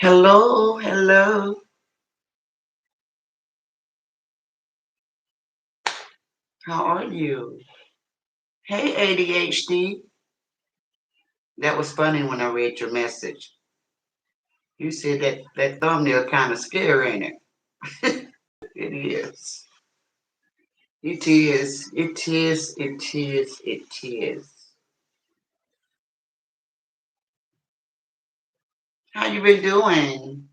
Hello, hello. How are you? Hey, ADHD. That was funny when I read your message. You said that thumbnail kind of scary, ain't it? It is. It is. It is. It is. It is. How you been doing?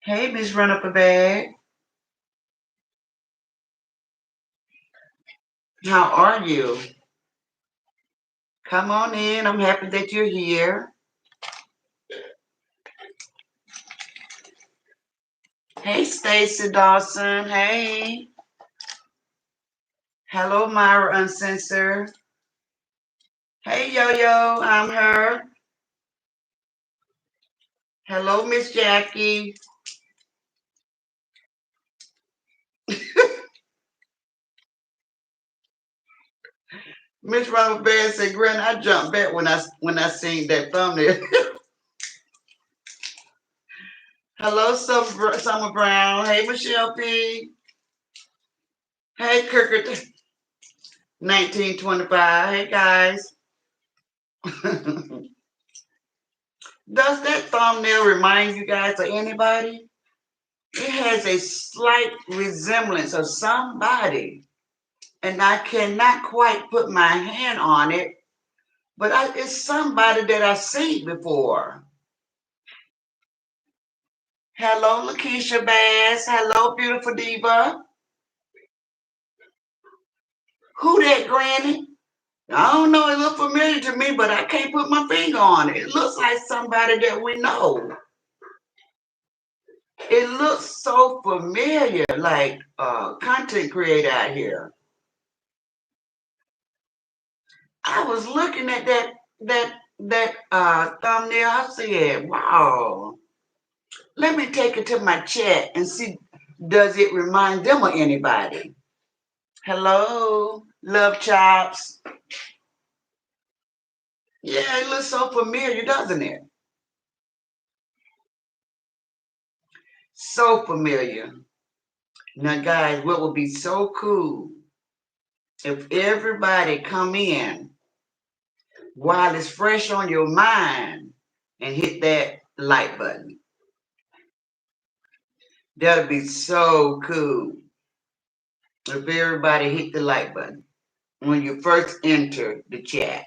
Hey, Miss Run Up a Bag. How are you? Come on in. I'm happy that you're here. Hey, Stacy Dawson. Hey. Hello, Myra Uncensored. Hey, Yo-Yo. I'm her. Hello, Miss Jackie. Miss Robert Baird said, "Granny, I jumped back when I seen that thumbnail." Hello, Summer Brown. Hey, Michelle P. Hey, Kirkert 1925. Hey, guys. Does that thumbnail remind you guys of anybody? It has a slight resemblance of somebody, and I cannot quite put my hand on it, but it's somebody that I've seen before. Hello, Lakeisha Bass. Hello, beautiful diva. Who that, Granny? I don't know. It looks familiar to me, but I can't put my finger on it. It looks like somebody that we know. It looks so familiar, like content creator out here. I was looking at that thumbnail. I said, "Wow." Let me take it to my chat and see. Does it remind them of anybody? Hello, Love Chops. Yeah, it looks so familiar, doesn't it? So familiar. Now, guys, what would be so cool if everybody come in while it's fresh on your mind and hit that like button? That'd be so cool if everybody hit the like button when you first enter the chat.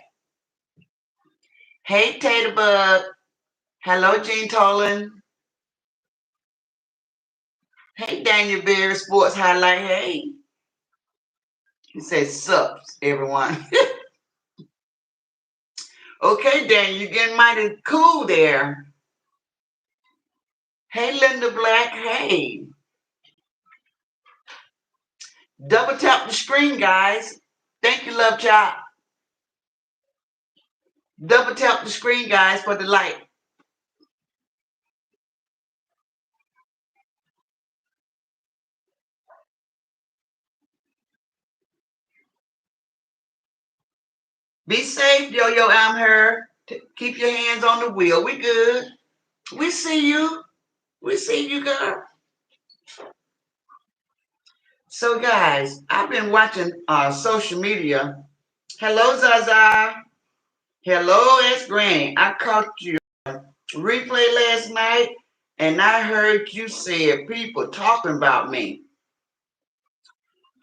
Hey, Taterbug. Hello, Gene Tolan. Hey, Daniel Berry, Sports Highlight. Hey. He says, sups, everyone. Okay, Daniel, you're getting mighty cool there. Hey, Linda Black. Hey. Double tap the screen, guys. Thank you, Love Chop. Double tap the screen, guys, for the like. Be safe, Yo-Yo. I'm here. Keep your hands on the wheel. We good. We see you. We see you, girl. So, guys, I've been watching social media. Hello, Zaza. Hello, S Granny. I caught you replay last night, and I heard you said people talking about me.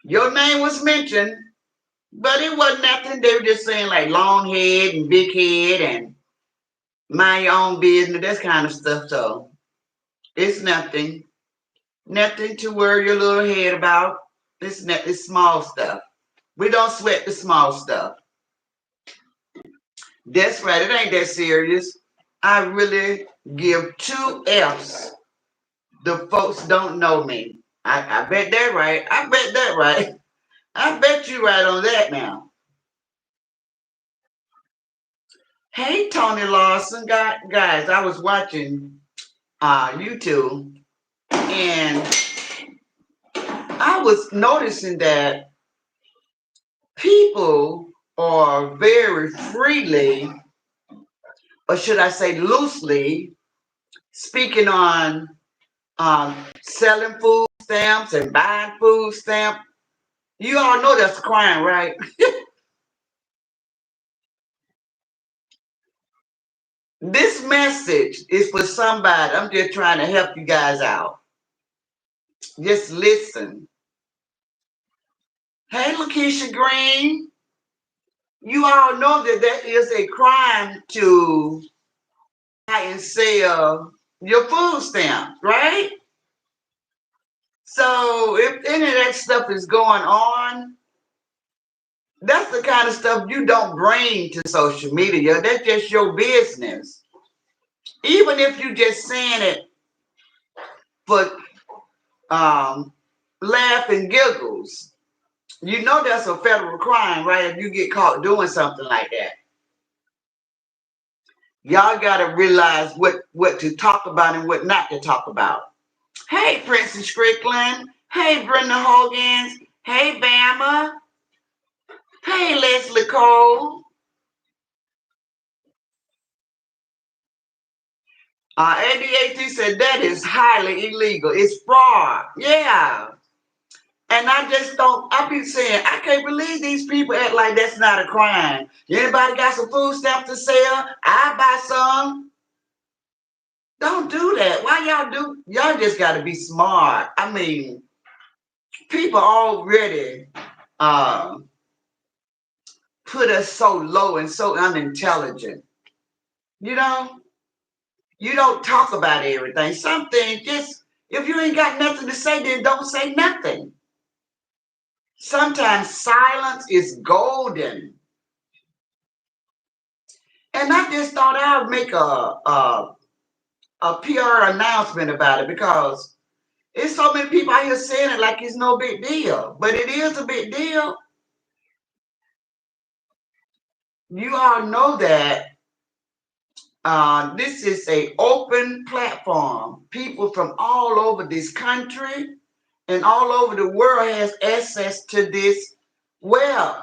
Your name was mentioned, but it wasn't nothing. They were just saying like long head and big head and mind your own business, that kind of stuff. So it's nothing. Nothing to worry your little head about. It's small stuff. We don't sweat the small stuff. That's right. It ain't that serious. I really give two F's. The folks don't know me. I bet that right. I bet that right. I bet you right on that now. Hey, Tony Lawson. Guys, I was watching YouTube, and I was noticing that people are very freely, or should I say loosely, speaking on selling food stamps and buying food stamps. You all know that's a crime, right? This message is for somebody. I'm just trying to help you guys out. Just listen. Hey, Lakeisha Green, you all know that that is a crime to buy and sell your food stamps, right? So if any of that stuff is going on, that's the kind of stuff you don't bring to social media. That's just your business. Even if you just saying it for laugh and giggles, you know that's a federal crime, right? If you get caught doing something like that. Y'all gotta realize what to talk about and what not to talk about. Hey, Princess Strickland. Hey, Brenda Hogans. Hey, Bama. Hey, Leslie Cole. ADHD said that is highly illegal. It's fraud. Yeah. And I just don't, I be saying, I can't believe these people act like that's not a crime. Anybody got some food stamps to sell? I buy some. Don't do that. Why y'all do? Y'all just got to be smart. I mean, people already uh, put us so low and so unintelligent. You know, you don't talk about everything. Some things just, if you ain't got nothing to say, then don't say nothing. Sometimes silence is golden. And I just thought I'd make a PR announcement about it because it's so many people out here saying it like it's no big deal, but it is a big deal. You all know that this is a open platform. People from all over this country and all over the world has access to web,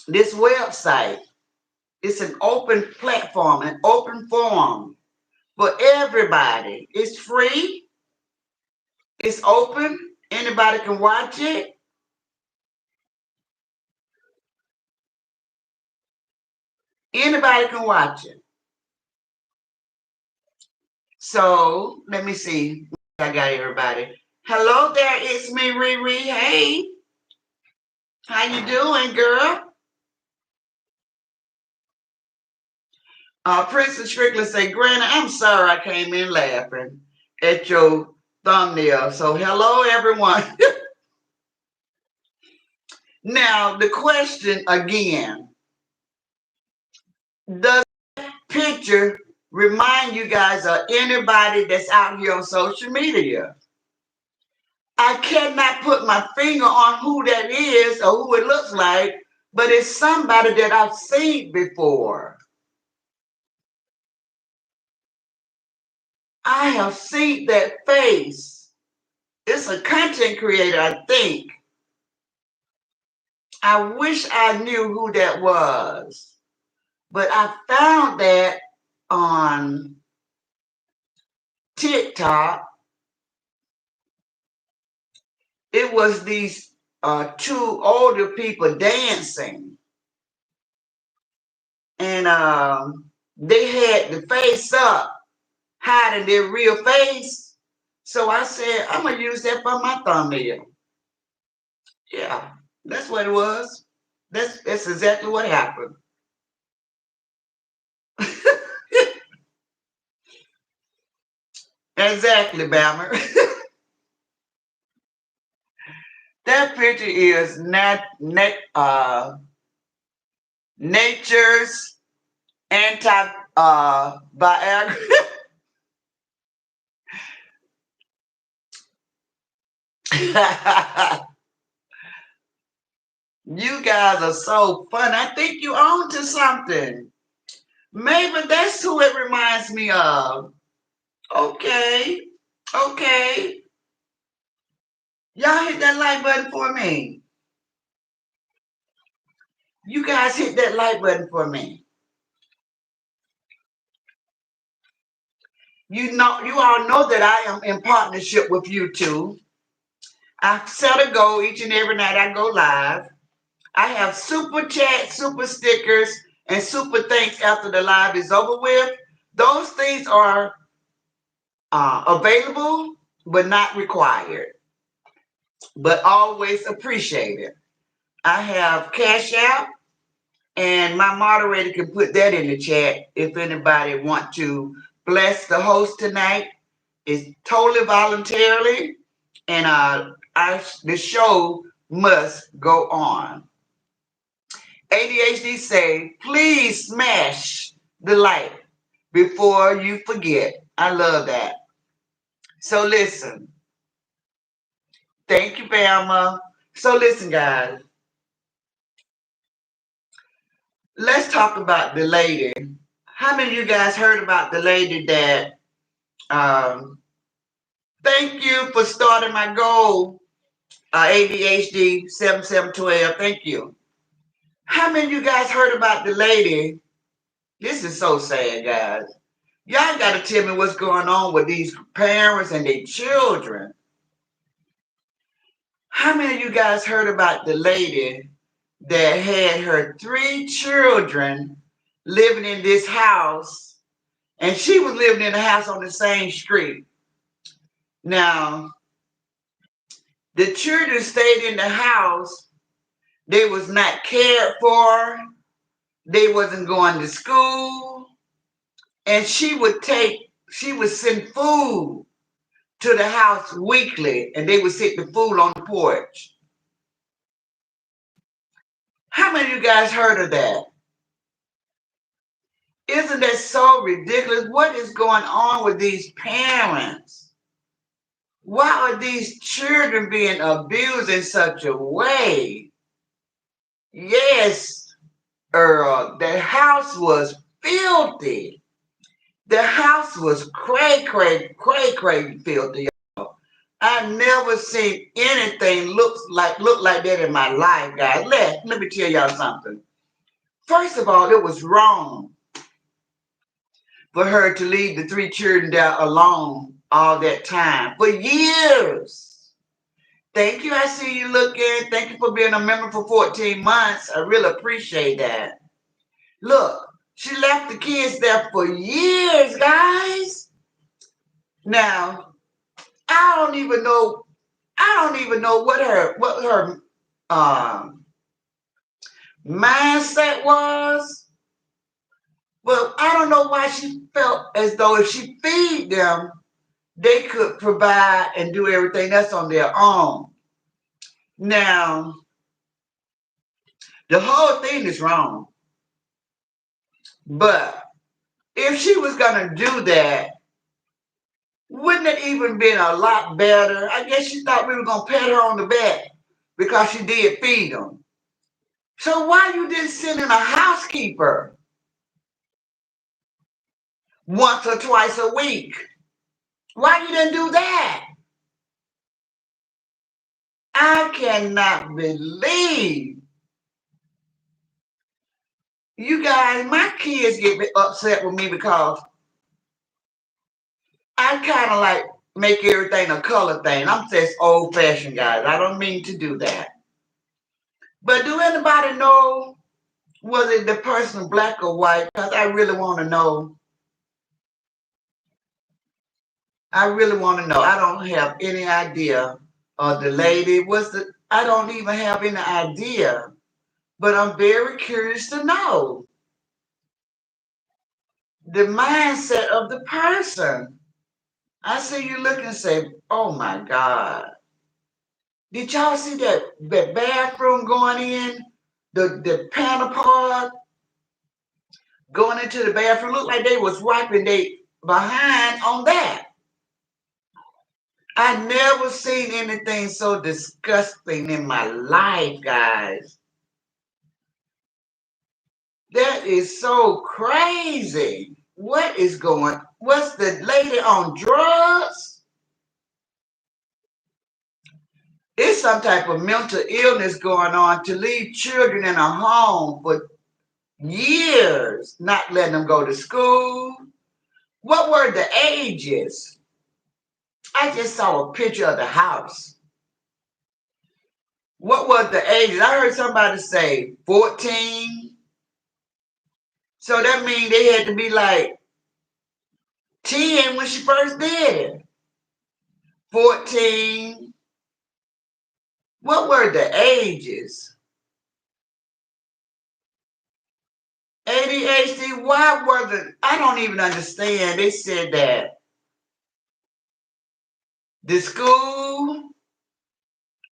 this website. It's an open platform, an open forum for everybody. It's free. It's open. Anybody can watch it. Anybody can watch it. So let me see. I got everybody. Hello there, it's me, Riri. Hey, how you doing, girl? Princess Strickland say, Granny, I'm sorry I came in laughing at your thumbnail. So hello, everyone. Now, the question again, does that picture remind you guys of anybody that's out here on social media? I cannot put my finger on who that is or who it looks like, but it's somebody that I've seen before. I have seen that face. It's a content creator, I think. I wish I knew who that was, but I found that on TikTok. It was these two older people dancing, and they had the face up, hiding their real face. So I said, I'm gonna use that for my thumbnail. Yeah, that's what it was. That's exactly what happened. Exactly, Bammer. That picture is nature's anti Viagra. You guys are so fun. I think you on to something. Maybe that's who it reminds me of. Okay. Okay. Y'all hit that like button for me. You guys hit that like button for me. You all know that I am in partnership with YouTube. I set a goal each and every night I go live. I have super chat, super stickers, and super thanks after the live is over with. Those things are available, but not required, but always appreciated. I have Cash App, and my moderator can put that in the chat if anybody want to bless the host tonight. It's totally voluntarily, and the show must go on. ADHD say, please smash the like before you forget. I love that. So listen. Thank you, Bama. So listen, guys. Let's talk about the lady. How many of you guys heard about the lady that thank you for starting my goal, ADHD 7712. Thank you. How many of you guys heard about the lady? This is so sad, guys. Y'all got to tell me what's going on with these parents and their children. How many of you guys heard about the lady that had her 3 children living in this house, and she was living in a house on the same street? Now, the children stayed in the house. They was not cared for. They wasn't going to school. And she would send food to the house weekly, and they would sit the food on the porch. How many of you guys heard of that? Isn't that so ridiculous? What is going on with these parents? Why are these children being abused in such a way? Yes, Earl, the house was filthy. The house was cray filthy. I've never seen anything look like that in my life, guys. Let me tell y'all something. First of all, it was wrong for her to leave the 3 children there alone all that time for years. Thank you. I see you looking. Thank you for being a member for 14 months. I really appreciate that. Look, she left the kids there for years, guys. Now, I don't even know what her mindset was, but I don't know why she felt as though if she feed them, they could provide and do everything else on their own. Now, the whole thing is wrong. But if she was gonna do that, wouldn't it even been a lot better? I guess she thought we were gonna pat her on the back because she did feed them. So why you didn't send in a housekeeper once or twice a week? Why you didn't do that? I cannot believe you guys. My kids get upset with me because I kind of like make everything a color thing. I'm just old fashioned, guys. I don't mean to do that. But do anybody know, was it the person black or white? Because I really want to know. I really want to know. I don't have any idea. The lady I don't even have any idea. But I'm very curious to know the mindset of the person. I see you look and say, oh my God. Did y'all see that bathroom going in? The panel part going into the bathroom? Looked like they was wiping they behind on that. I never seen anything so disgusting in my life, guys. That is so crazy. What's the lady on drugs? It's some type of mental illness going on to leave children in a home for years, not letting them go to school. What were the ages? I just saw a picture of the house. What was the ages? I heard somebody say 14. So that means they had to be like 10 when she first did it. 14. What were the ages? ADHD, why were I don't even understand. They said that the school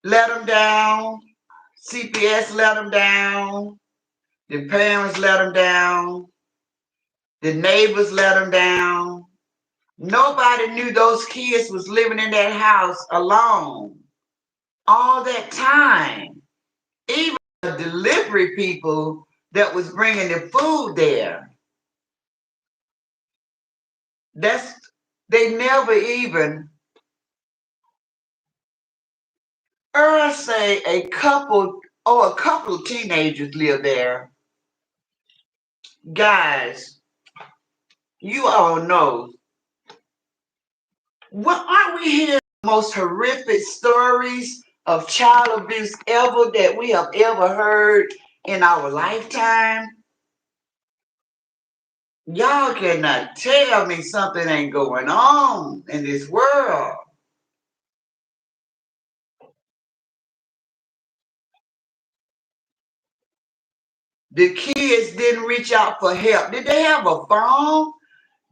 let them down, CPS let them down, the parents let them down, the neighbors let them down. Nobody knew those kids was living in that house alone all that time. Even the delivery people that was bringing the food there, they never even, or say a couple of teenagers live there. Guys, you all know, what aren't we hearing the most horrific stories of child abuse ever that we have ever heard in our lifetime? Y'all cannot tell me something ain't going on in this world. The kids didn't reach out for help. Did they have a phone?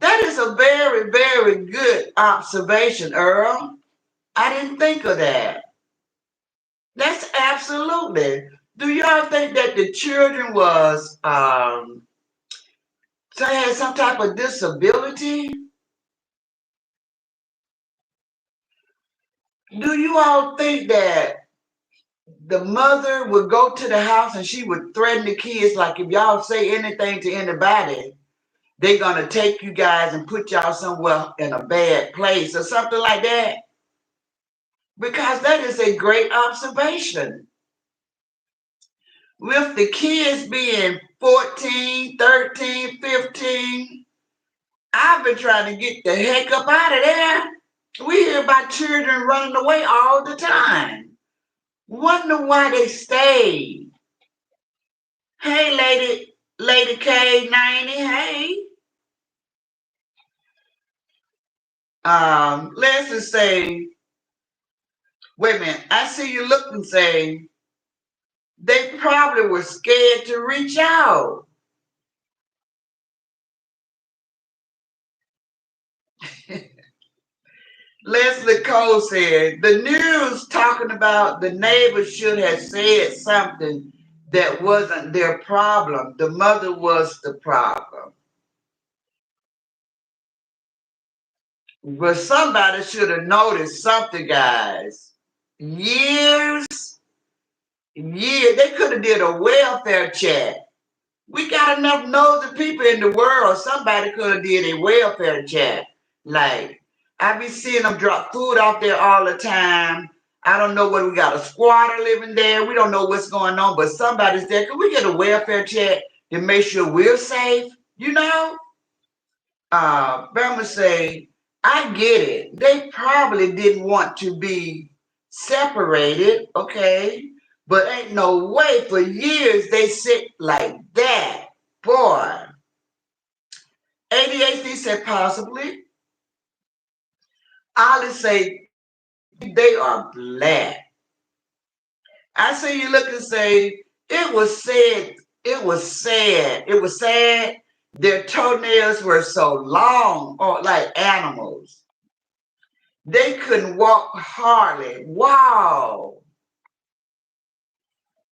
That is a very, very good observation, Earl. I didn't think of that. That's absolutely. Do y'all think that the children was so had some type of disability? Do you all think that the mother would go to the house and she would threaten the kids, like, if y'all say anything to anybody, they're gonna take you guys and put y'all somewhere in a bad place or something like that? Because that is a great observation. With the kids being 14, 13, 15, I've been trying to get the heck up out of there. We hear about children running away all the time. Wonder why they stayed. Hey, Lady K90, hey. Let's just say, wait a minute, I see you look and say, they probably were scared to reach out. Leslie Cole said, the news talking about the neighbors should have said something that wasn't their problem. The mother was the problem. But somebody should have noticed something, guys. Years, they could have did a welfare check. We got enough nosy people in the world. Somebody could have did a welfare check. Like, I be seeing them drop food out there all the time. I don't know whether we got a squatter living there. We don't know what's going on, but somebody's there. Can we get a welfare check to make sure we're safe? You know? Burma say, I get it. They probably didn't want to be separated, okay? But ain't no way for years they sit like that. Boy. ADHD said possibly. Ollie say they are black. I see you look and say, it was sad. It was sad. It was sad. Their toenails were so long, or like animals. They couldn't walk hardly. Wow.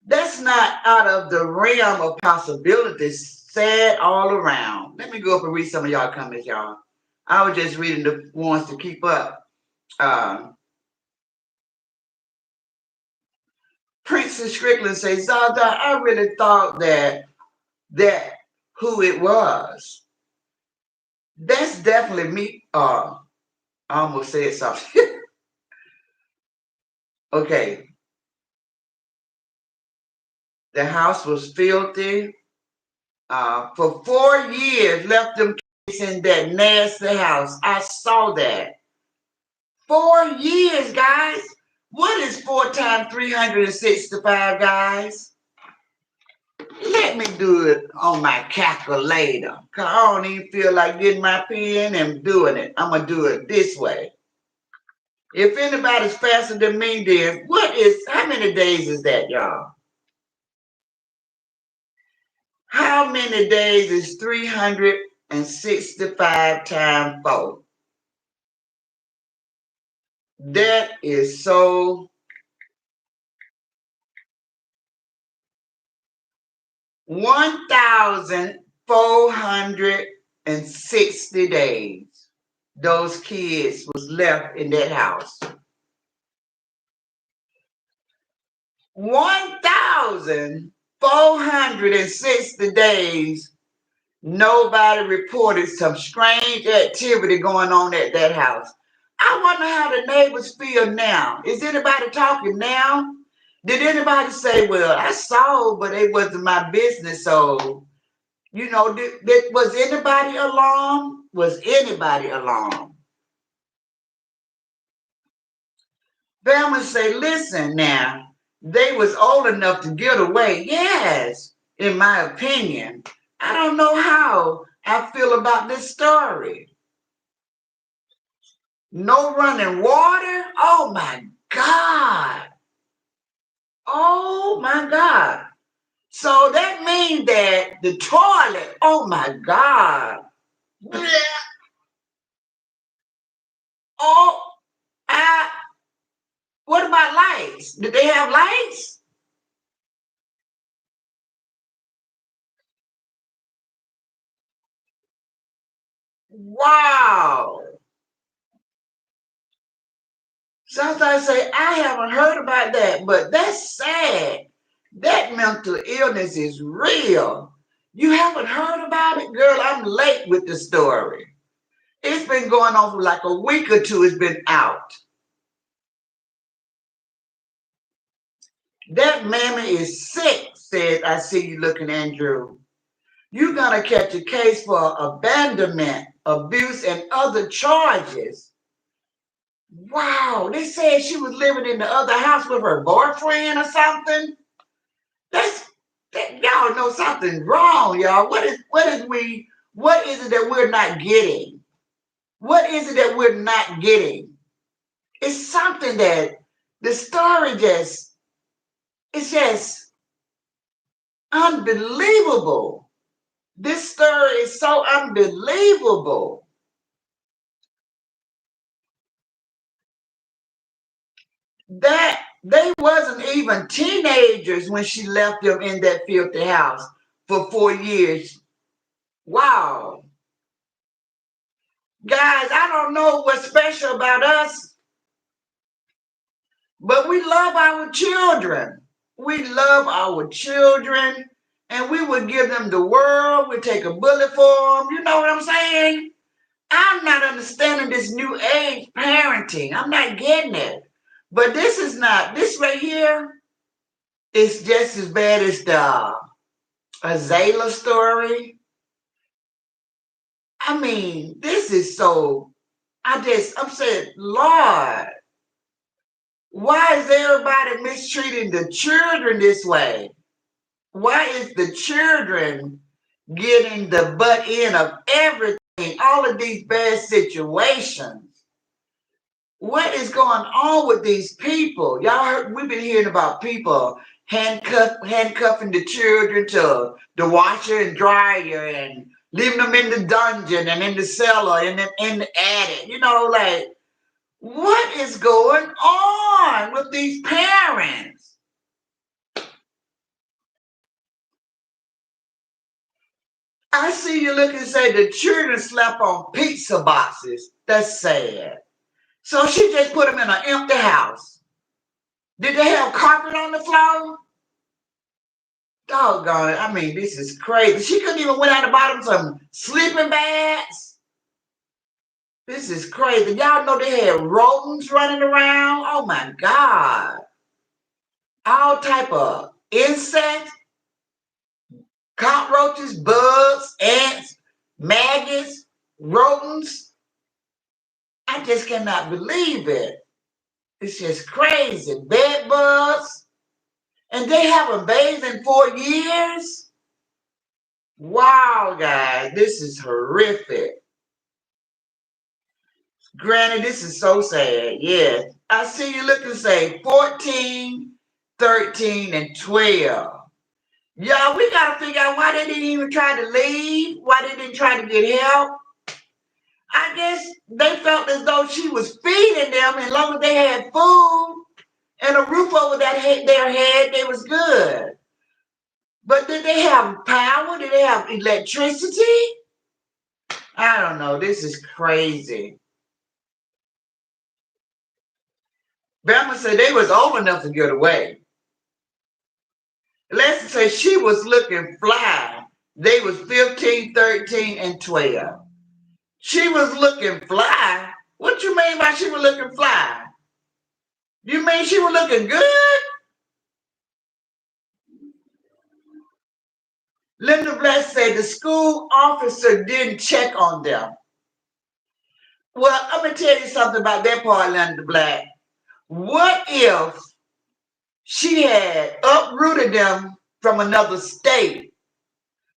That's not out of the realm of possibilities. Sad all around. Let me go up and read some of y'all comments, y'all. I was just reading the ones to keep up. Princess Strickland says, Zada, I really thought that who it was. That's definitely me. I almost said something. Okay. The house was filthy. For 4 years, left them kids in that nasty house. I saw that. 4 years, guys. What is 4 times 365, guys? Let me do it on my calculator. Cause I don't even feel like getting my pen and doing it. I'm gonna do it this way. If anybody's faster than me, then how many days is that, y'all? How many days is 365 times 4? That is so 1,460 days. Those kids was left in that house. 1,460 days. Nobody reported some strange activity going on at that house. I wonder how the neighbors feel now. Is anybody talking now? Did anybody say, well, I saw, but it wasn't my business? So, was anybody alarmed? Was anybody alarmed? Families say, listen now, they was old enough to get away. Yes, in my opinion. I don't know how I feel about this story. No running water? Oh my God. Oh my God. So that means that the toilet, oh my God. Oh, what about lights? Did they have lights? Wow. Sometimes I say, I haven't heard about that, but that's sad. That mental illness is real. You haven't heard about it? Girl, I'm late with the story. It's been going on for like a week or two. It's been out. That mammy is sick, said, I see you looking, Andrew. You're going to catch a case for abandonment, abuse, and other charges. Wow, they said she was living in the other house with her boyfriend or something. Y'all know something wrong, y'all. What is it that we're not getting? What is it that we're not getting? It's something that the story it's just unbelievable. This story is so unbelievable. That they wasn't even teenagers when she left them in that filthy house for 4 years. Wow. Guys, I don't know what's special about us, but we love our children. We love our children, and we would give them the world. We take a bullet for them. You know what I'm saying? I'm not understanding this new age parenting. I'm not getting it. But this right here is just as bad as the Azalea story. I mean, this is so, I'm saying, Lord, why is everybody mistreating the children this way? Why is the children getting the butt end of everything, all of these bad situations? What is going on with these people? Y'all heard, we've been hearing about people handcuffing the children to the washer and dryer and leaving them in the dungeon and in the cellar and in the attic. Like, what is going on with these parents? I see you look and say the children slept on pizza boxes. That's sad. So she just put them in an empty house. Did they have carpet on the floor? Doggone it. I mean, this is crazy. She couldn't even went out and bought them some sleeping bags. This is crazy. Y'all know they had rodents running around. Oh my God. All type of insects. Cockroaches, bugs, ants, maggots, rodents. I just cannot believe it. It's just crazy. Bed bugs. And they haven't bathed in 4 years? Wow, guys, this is horrific. Granny, this is so sad. Yes. I see you looking say 14, 13, and 12. Y'all, we got to figure out why they didn't even try to leave, why they didn't try to get help. I guess they felt as though she was feeding them, and as long as they had food and a roof over their head, they was good. But did they have power? Did they have electricity? I don't know. This is crazy. Bama said they was old enough to get away. Leslie said she was looking fly. They was 15, 13, and 12. She was looking fly? What you mean by she was looking fly? You mean she was looking good? Linda Black said the school officer didn't check on them. Well, I'm going to tell you something about that part, Linda Black. What if she had uprooted them from another state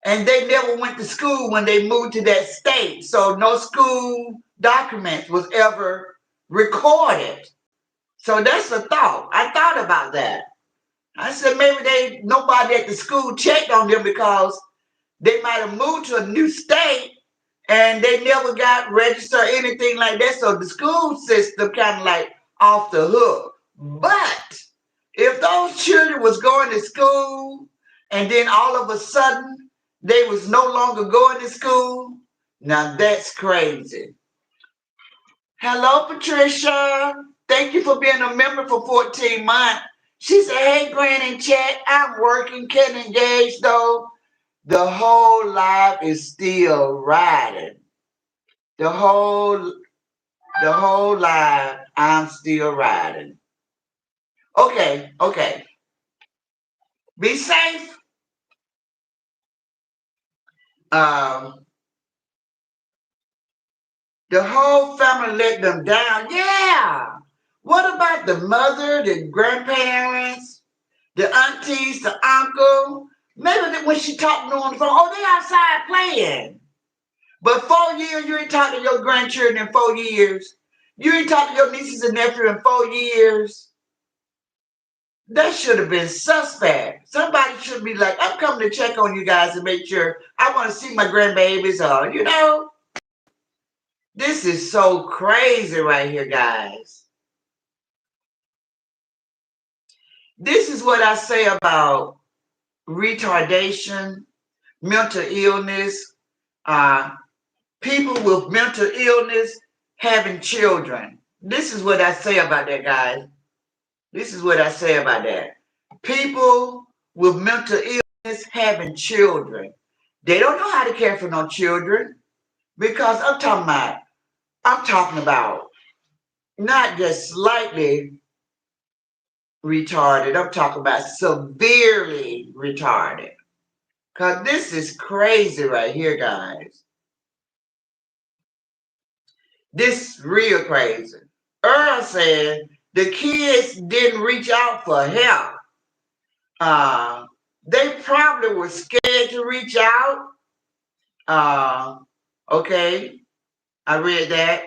and they never went to school when they moved to that state? So no school documents was ever recorded. So that's a thought. I thought about that. I said maybe nobody at the school checked on them because they might have moved to a new state and they never got registered or anything like that. So the school system kind of like off the hook. But if those children was going to school and then all of a sudden they was no longer going to school, now that's crazy. Hello, Patricia. Thank you for being a member for 14 months. She said, hey, Granny Chat, I'm working, can't engage though. The whole life is still riding. The whole life, I'm still riding. Okay. Be safe. The whole family let them down. Yeah. What about the mother, the grandparents, the aunties, the uncle? Maybe when she talking on the phone, oh, they outside playing. But 4 years, you ain't talking to your grandchildren in 4 years. You ain't talking to your nieces and nephews in 4 years. That should have been suspect. Somebody should be like, I'm coming to check on you guys and make sure I want to see my grandbabies or, This is so crazy right here, guys. This is what I say about retardation, mental illness, people with mental illness having children. This is what I say about that, guys. This is what I say about that. People with mental illness having children. They don't know how to care for no children because I'm talking about not just slightly retarded. I'm talking about severely retarded. Because this is crazy right here, guys. This is real crazy. Earl said the kids didn't reach out for help. They probably were scared to reach out. Okay, I read that.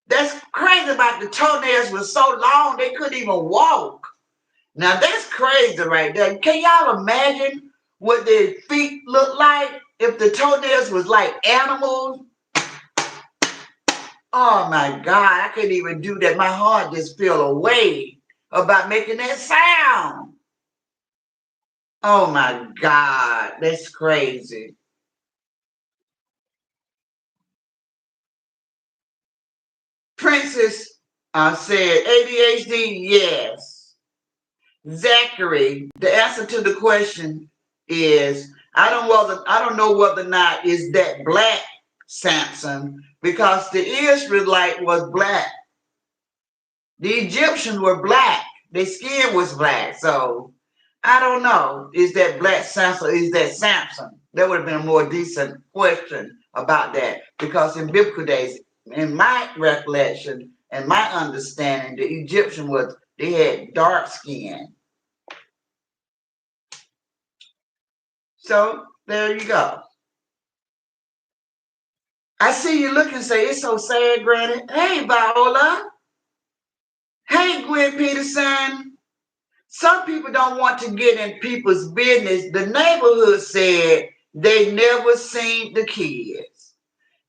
That's crazy about the toenails were so long they couldn't even walk. Now that's crazy right there. Can y'all imagine what their feet look like if the toenails was like animals? Oh my God, I couldn't even do that. My heart just feel away about making that sound. Oh my God, that's crazy. Princess said ADHD, yes. Zachary, the answer to the question is I don't know whether or not is that black Samson because the Israelite was black. The Egyptians were black. Their skin was black. So I don't know. Is that Black Samson? Is that Samson? That would have been a more decent question about that. Because in biblical days, in my recollection and my understanding, the Egyptian was they had dark skin. So there you go. I see you look and say, it's so sad, Granny. Hey, Viola. Hey, Gwen Peterson. Some people don't want to get in people's business. The neighborhood said they never seen the kids.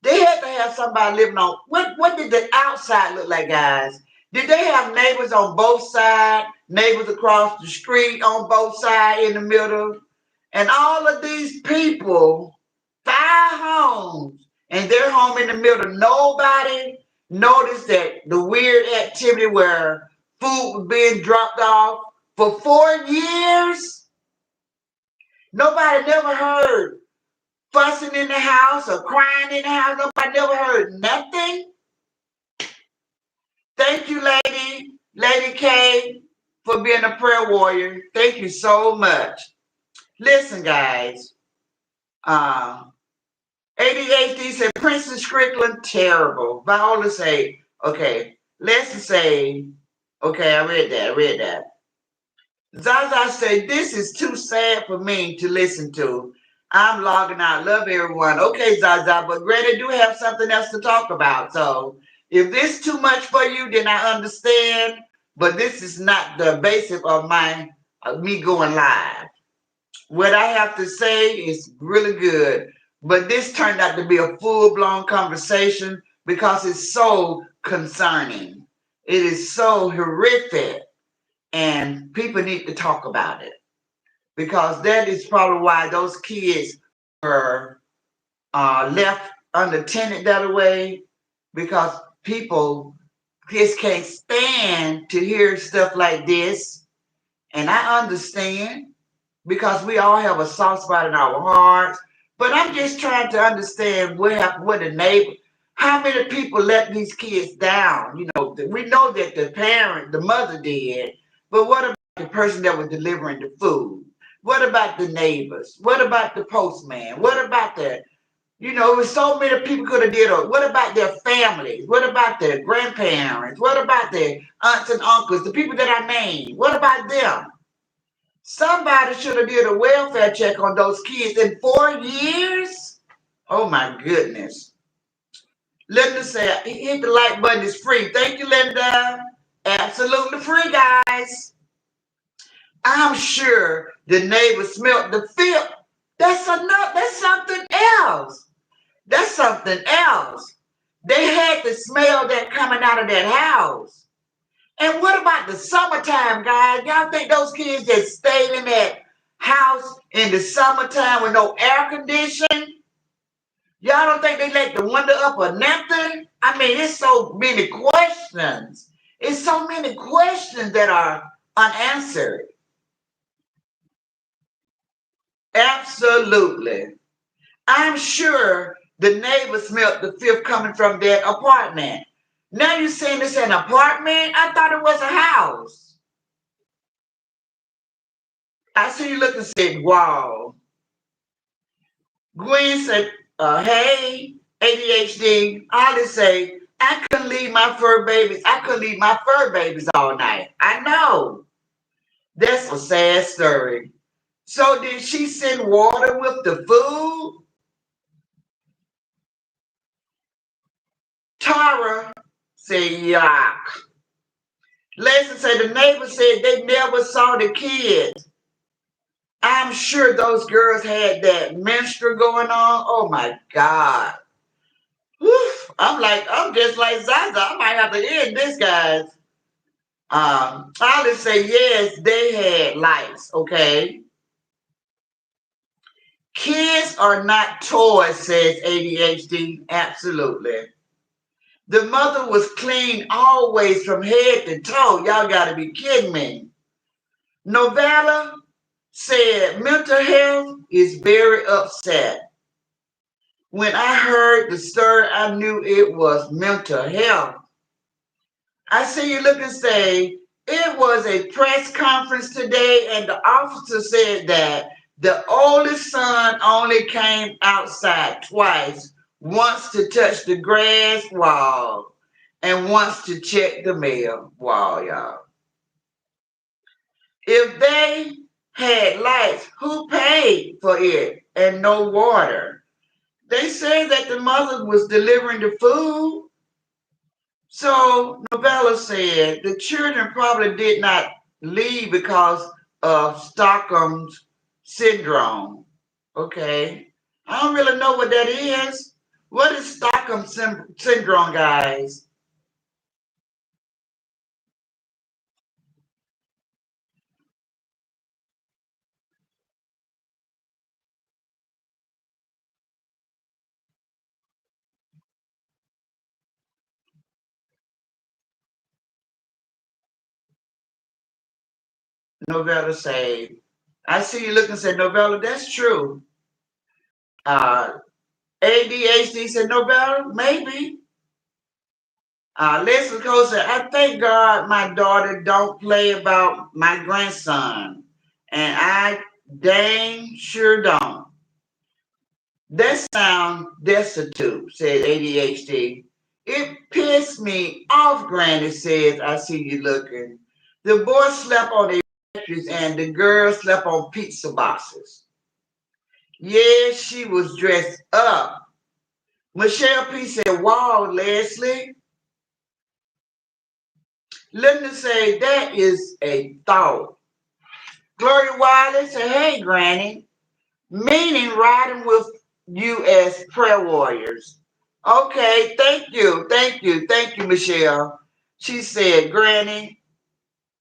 They had to have somebody living on. What did the outside look like, guys? Did they have neighbors on both sides, neighbors across the street on both sides in the middle? And all of these people, 5 homes, and their home in the middle. Nobody noticed that the weird activity where food was being dropped off for 4 years. Nobody never heard fussing in the house or crying in the house. Nobody never heard nothing. Thank you, Lady K, for being a prayer warrior. Thank you so much. Listen, guys. ADHD said Princess Strickland, terrible. Viola say, okay, let's say, okay, I read that. Zaza say, this is too sad for me to listen to. I'm logging out. Love everyone. Okay, Zaza, but Greta do have something else to talk about. So if this too much for you, then I understand. But this is not the basis of me going live. What I have to say is really good. But this turned out to be a full-blown conversation because it's so concerning. It is so horrific. And people need to talk about it. Because that is probably why those kids were left unattended that way. Because people just can't stand to hear stuff like this. And I understand because we all have a soft spot in our hearts. But I'm just trying to understand what the neighbor, how many people let these kids down. You know, we know that the mother did, but what about the person that was delivering the food? What about the neighbors? What about the postman? What about so many people could have did it. What about their families? What about their grandparents? What about their aunts and uncles, the people that I named? What about them? Somebody should have did a welfare check on those kids in 4 years. Oh my goodness. Linda said, hit the like button, it's free. Thank you, Linda. Absolutely free, guys. I'm sure the neighbor smelled the filth. That's something else. That's something else. They had to smell that coming out of that house. And what about the summertime, guys? Y'all think those kids just stayed in that house in the summertime with no air conditioning? Y'all don't think they let the window up or nothing? I mean, it's so many questions. It's so many questions that are unanswered. Absolutely. I'm sure the neighbor smelled the filth coming from that apartment. Now you're saying it's an apartment? I thought it was a house. I see you look and said, wow. Gwen said, hey, ADHD. Ollie say, I couldn't leave my fur babies. I couldn't leave my fur babies all night. I know. That's a sad story. So did she send water with the food? Tara said, yuck. Leslie said, the neighbor said they never saw the kids. I'm sure those girls had that menstrual going on. Oh my God. Whew. I'm just like Zaza. I might have to end this, guys. I'll just say, yes, they had lights, okay? Kids are not toys, says ADHD. Absolutely. The mother was clean always from head to toe. Y'all got to be kidding me. Novella said mental health is very upset. When I heard the story, I knew it was mental health. I see you look and say, It was a press conference today, and the officer said that the oldest son only came outside twice, once to touch the grass wall and once to check the mail wall, y'all. If they had lights, who paid for it and no water? They said that the mother was delivering the food. So Novella said the children probably did not leave because of Stockholm's syndrome. Okay. I don't really know what that is. What is Stockholm syndrome, guys? Novella said, I see you looking, said Novella, that's true. Uh, ADHD said Novella, maybe. Leslie Cole said, I thank God my daughter don't play about my grandson. And I dang sure don't. That sound destitute, said ADHD. It pissed me off, Granny says, I see you looking. The boy slept on a mattress and the girl slept on pizza boxes. Yeah, she was dressed up. Michelle P. said, wow, Leslie. Linda said, that is a thought. Gloria Wiley said, hey, Granny, meaning riding with you as prayer warriors. Okay, thank you, Michelle. She said, Granny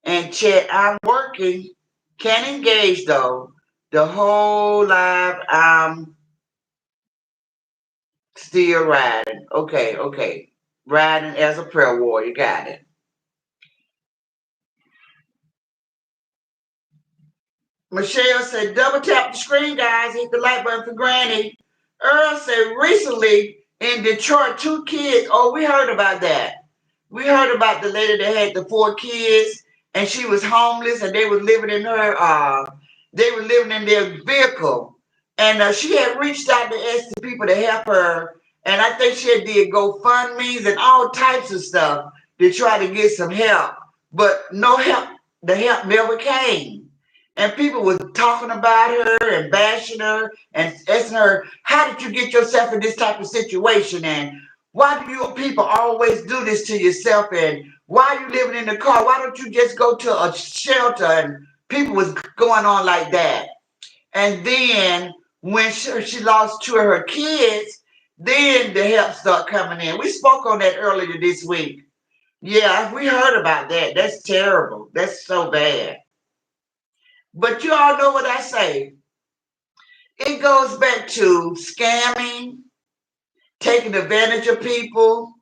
and Chet, I'm working. Can't engage though. The whole life I'm still riding. Okay. Riding as a prayer warrior. Got it. Michelle said, double tap the screen, guys. Hit the like button for Granny. Earl said, recently in Detroit, 2 kids. Oh, we heard about that. We heard about the lady that had the 4 kids and she was homeless and they were living in their vehicle. And she had reached out to ask the people to help her. And I think she had did GoFundMe's and all types of stuff to try to get some help. But no help, the help never came. And people were talking about her and bashing her and asking her, how did you get yourself in this type of situation? And why do you people always do this to yourself? And why are you living in the car? Why don't you just go to a shelter? And people was going on like that. And then when she lost 2 of her kids, then the help started coming in. We spoke on that earlier this week. Yeah, we heard about that. That's terrible. That's so bad. But you all know what I say. It goes back to scamming, taking advantage of people.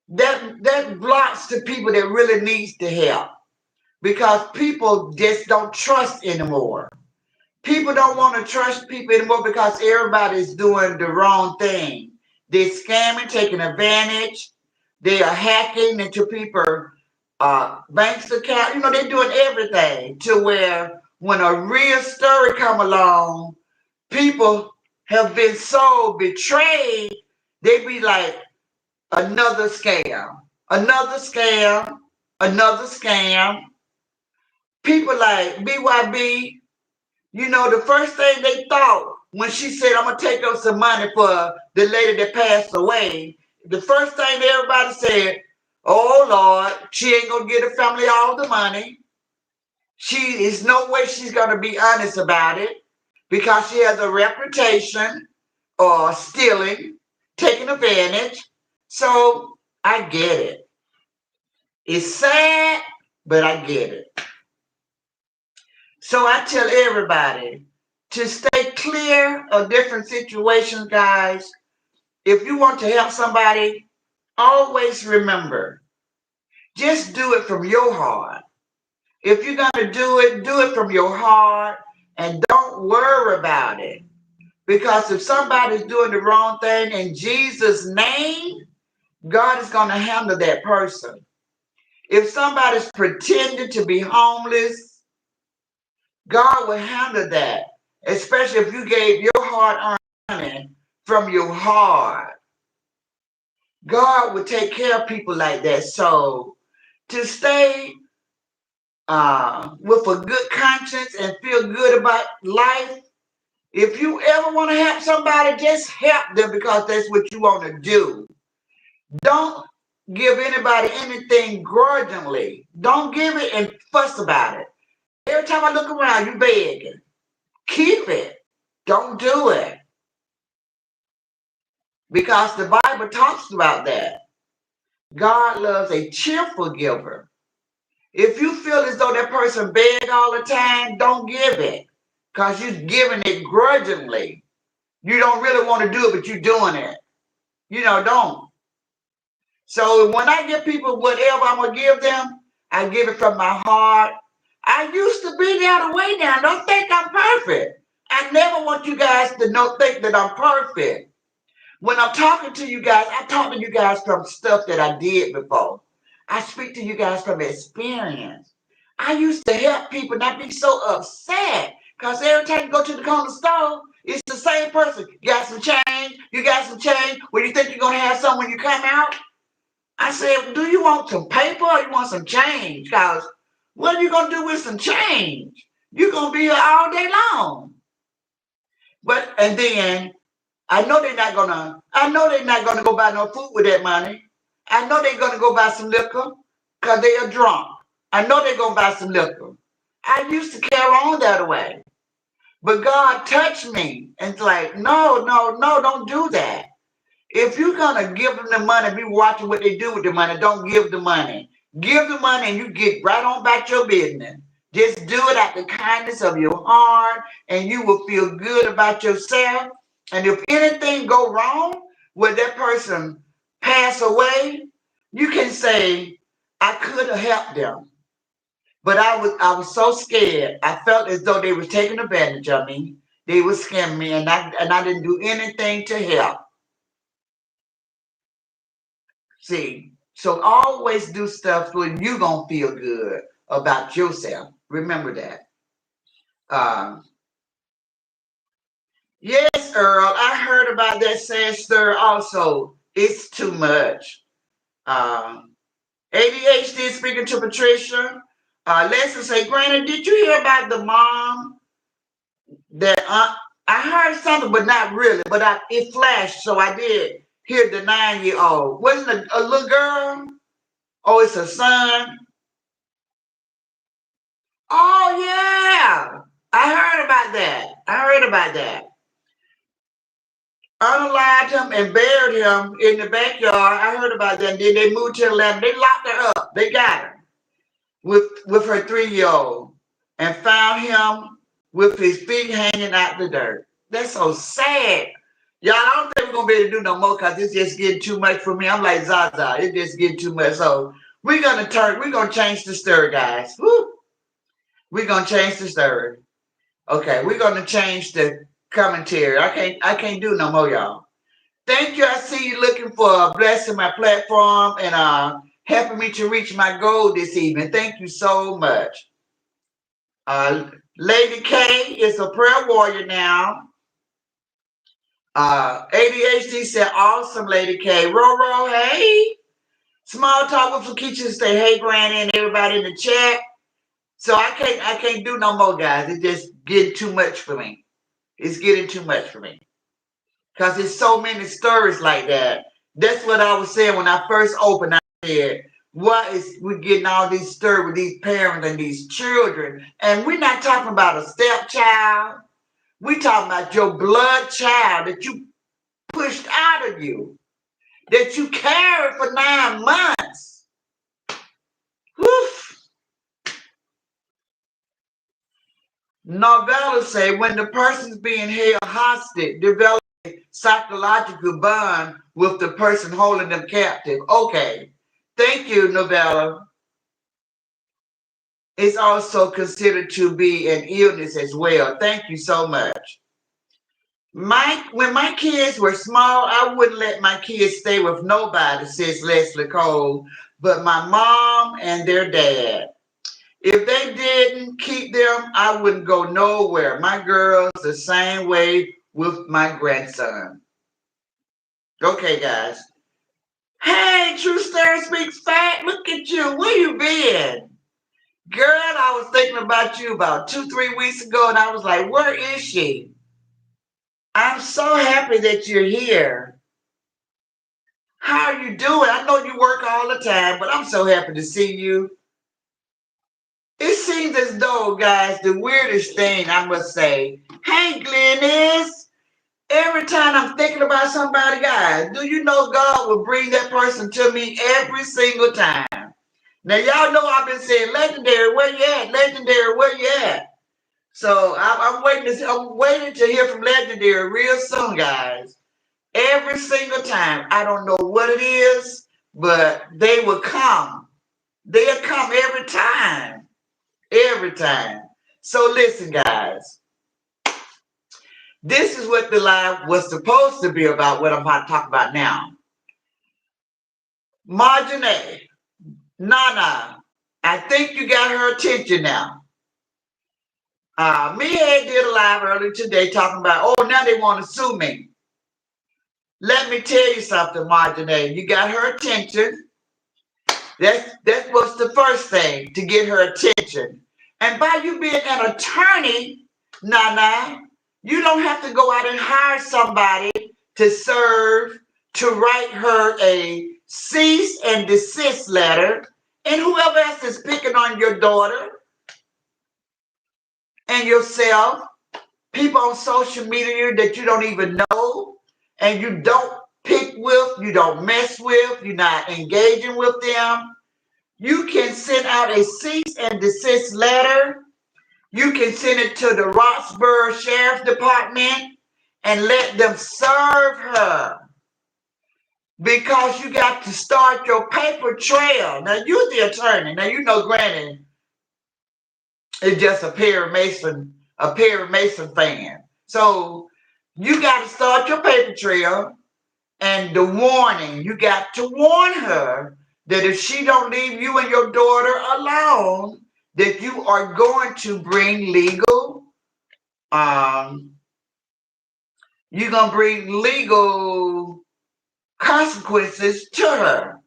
That blocks the people that really needs the help because people just don't trust anymore. People don't want to trust people anymore because everybody's doing the wrong thing. They're scamming, taking advantage. They are hacking into people's banks account. They're doing everything to where when a real story come along, people have been so betrayed, they be like, another scam, another scam, another scam. People like BYB, the first thing they thought when she said, I'm going to take up some money for the lady that passed away, the first thing everybody said, oh Lord, she ain't going to get her family all the money. She is no way she's going to be honest about it because she has a reputation or stealing, taking advantage. So I get it. It's sad, but I get it. So I tell everybody to stay clear of different situations, guys. If you want to help somebody, always remember, just do it from your heart. If you're going to do it from your heart and don't worry about it. Because if somebody's doing the wrong thing in Jesus' name, God is going to handle that person. If somebody's pretending to be homeless, God will handle that, especially if you gave your hard-earned money from your heart. God will take care of people like that. So to stay with a good conscience and feel good about life, if you ever want to help somebody, just help them because that's what you want to do. Don't give anybody anything grudgingly. Don't give it and fuss about it. Every time I look around, you begging. Keep it. Don't do it. Because the Bible talks about that. God loves a cheerful giver. If you feel as though that person beg all the time, don't give it. Because you're giving it grudgingly. You don't really want to do it, but you're doing it. Don't. So when I give people whatever I'm going to give them, I give it from my heart. I used to be the other way now. Don't think I'm perfect. I never want you guys to think that I'm perfect. When I'm talking to you guys, I talk to you guys from stuff that I did before. I speak to you guys from experience. I used to help people not be so upset because every time you go to the corner store, it's the same person. You got some change? You got some change? Well, you think you're going to have some when you come out? I said, do you want some paper or you want some change? Because what are you going to do with some change? You're going to be here all day long. And then I know they're not gonna go buy no food with that money. I know they're gonna go buy some liquor because they are drunk. I know they're gonna buy some liquor. I used to carry on that way. But God touched me and it's like, no, don't do that. If you're gonna give them the money, be watching what they do with the money, don't give the money. Give the money and you get right on about your business. Just do it out the kindness of your heart and you will feel good about yourself. And if anything go wrong with that person pass away, you can say, I could have helped them. But I was so scared. I felt as though they were taking advantage of me. They were scamming me and I didn't do anything to help. See, so always do stuff when you gonna feel good about yourself. Remember that. Um, yes, Earl, I heard about that sad story also. It's too much. ADHD speaking to Patricia. Leslie say, Granny, did you hear about the mom that I heard something, but not really. But it flashed, so I did hear the 9-year-old. Wasn't it a little girl? Oh, it's a son. Oh yeah, I heard about that. Unalived him and buried him in the backyard. I heard about that. And then they moved to Atlanta. They locked her up. They got her with her 3-year-old and found him with his feet hanging out the dirt. That's so sad. Y'all, I don't think we're gonna be able to do no more because it's just getting too much for me. I'm like Zaza. It's just getting too much. So we're gonna change the story, guys. Woo! We're gonna change the story. Okay, we're gonna change the commentary. I can't do no more, y'all. Thank you. I see you looking for blessing my platform and helping me to reach my goal this evening. Thank you so much. Lady K is a prayer warrior now. ADHD said, awesome, Lady K. Roro, hey. Small Talk with Lakeisha say, hey, Granny, and everybody in the chat. So I can't do no more, guys. It's just getting too much for me. It's getting too much for me. Because there's so many stories like that. That's what I was saying when I first opened. I said, what is we getting all these stories with these parents and these children? And we're not talking about a stepchild. We're talking about your blood child that you pushed out of you, that you carried for 9 months. Woof. Novella say when the person's being held hostage, develop a psychological bond with the person holding them captive. Okay. Thank you, Novella. It's also considered to be an illness as well. Thank you so much. When my kids were small, I wouldn't let my kids stay with nobody, says Leslie Cole. but my mom and their dad. If they didn't keep them, I wouldn't go nowhere. My girl's the same way with my grandson. Okay, guys. Hey, True Star Speaks Fat. Look at you. Where you been? Girl, I was thinking about you about 2, 3 weeks ago, and I was like, where is she? I'm so happy that you're here. How are you doing? I know you work all the time, but I'm so happy to see you. It seems as though, guys, the weirdest thing I must say, hey, Glennis, every time I'm thinking about somebody, guys, do you know God will bring that person to me every single time? Now, y'all know I've been saying, Legendary, where you at? Legendary, where you at? So I'm waiting to hear from Legendary real soon, guys. Every single time. I don't know what it is, but they will come. They'll come every time. Every time. So listen, guys. This is what the live was supposed to be about, what I'm about to talk about now. Marjane, Nana, I think you got her attention now. Me and did a live earlier today talking about, oh, now they want to sue me. Let me tell you something, Marjane. You got her attention. That was the first thing to get her attention. And by you being an attorney, Nana, you don't have to go out and hire somebody to serve, to write her a cease and desist letter. And whoever else is picking on your daughter and yourself, people on social media that you don't even know and you don't pick with, you don't mess with, you're not engaging with them. You can send out a cease and desist letter. You can send it to the Roxborough Sheriff Department and let them serve her. Because you got to start your paper trail. Now, you're the attorney. Now, you know Granny is just a Perry Mason fan. So, you got to start your paper trail. And the warning, you got to warn her that if she don't leave you and your daughter alone, that you are going to bring legal, you're going to bring legal consequences to her.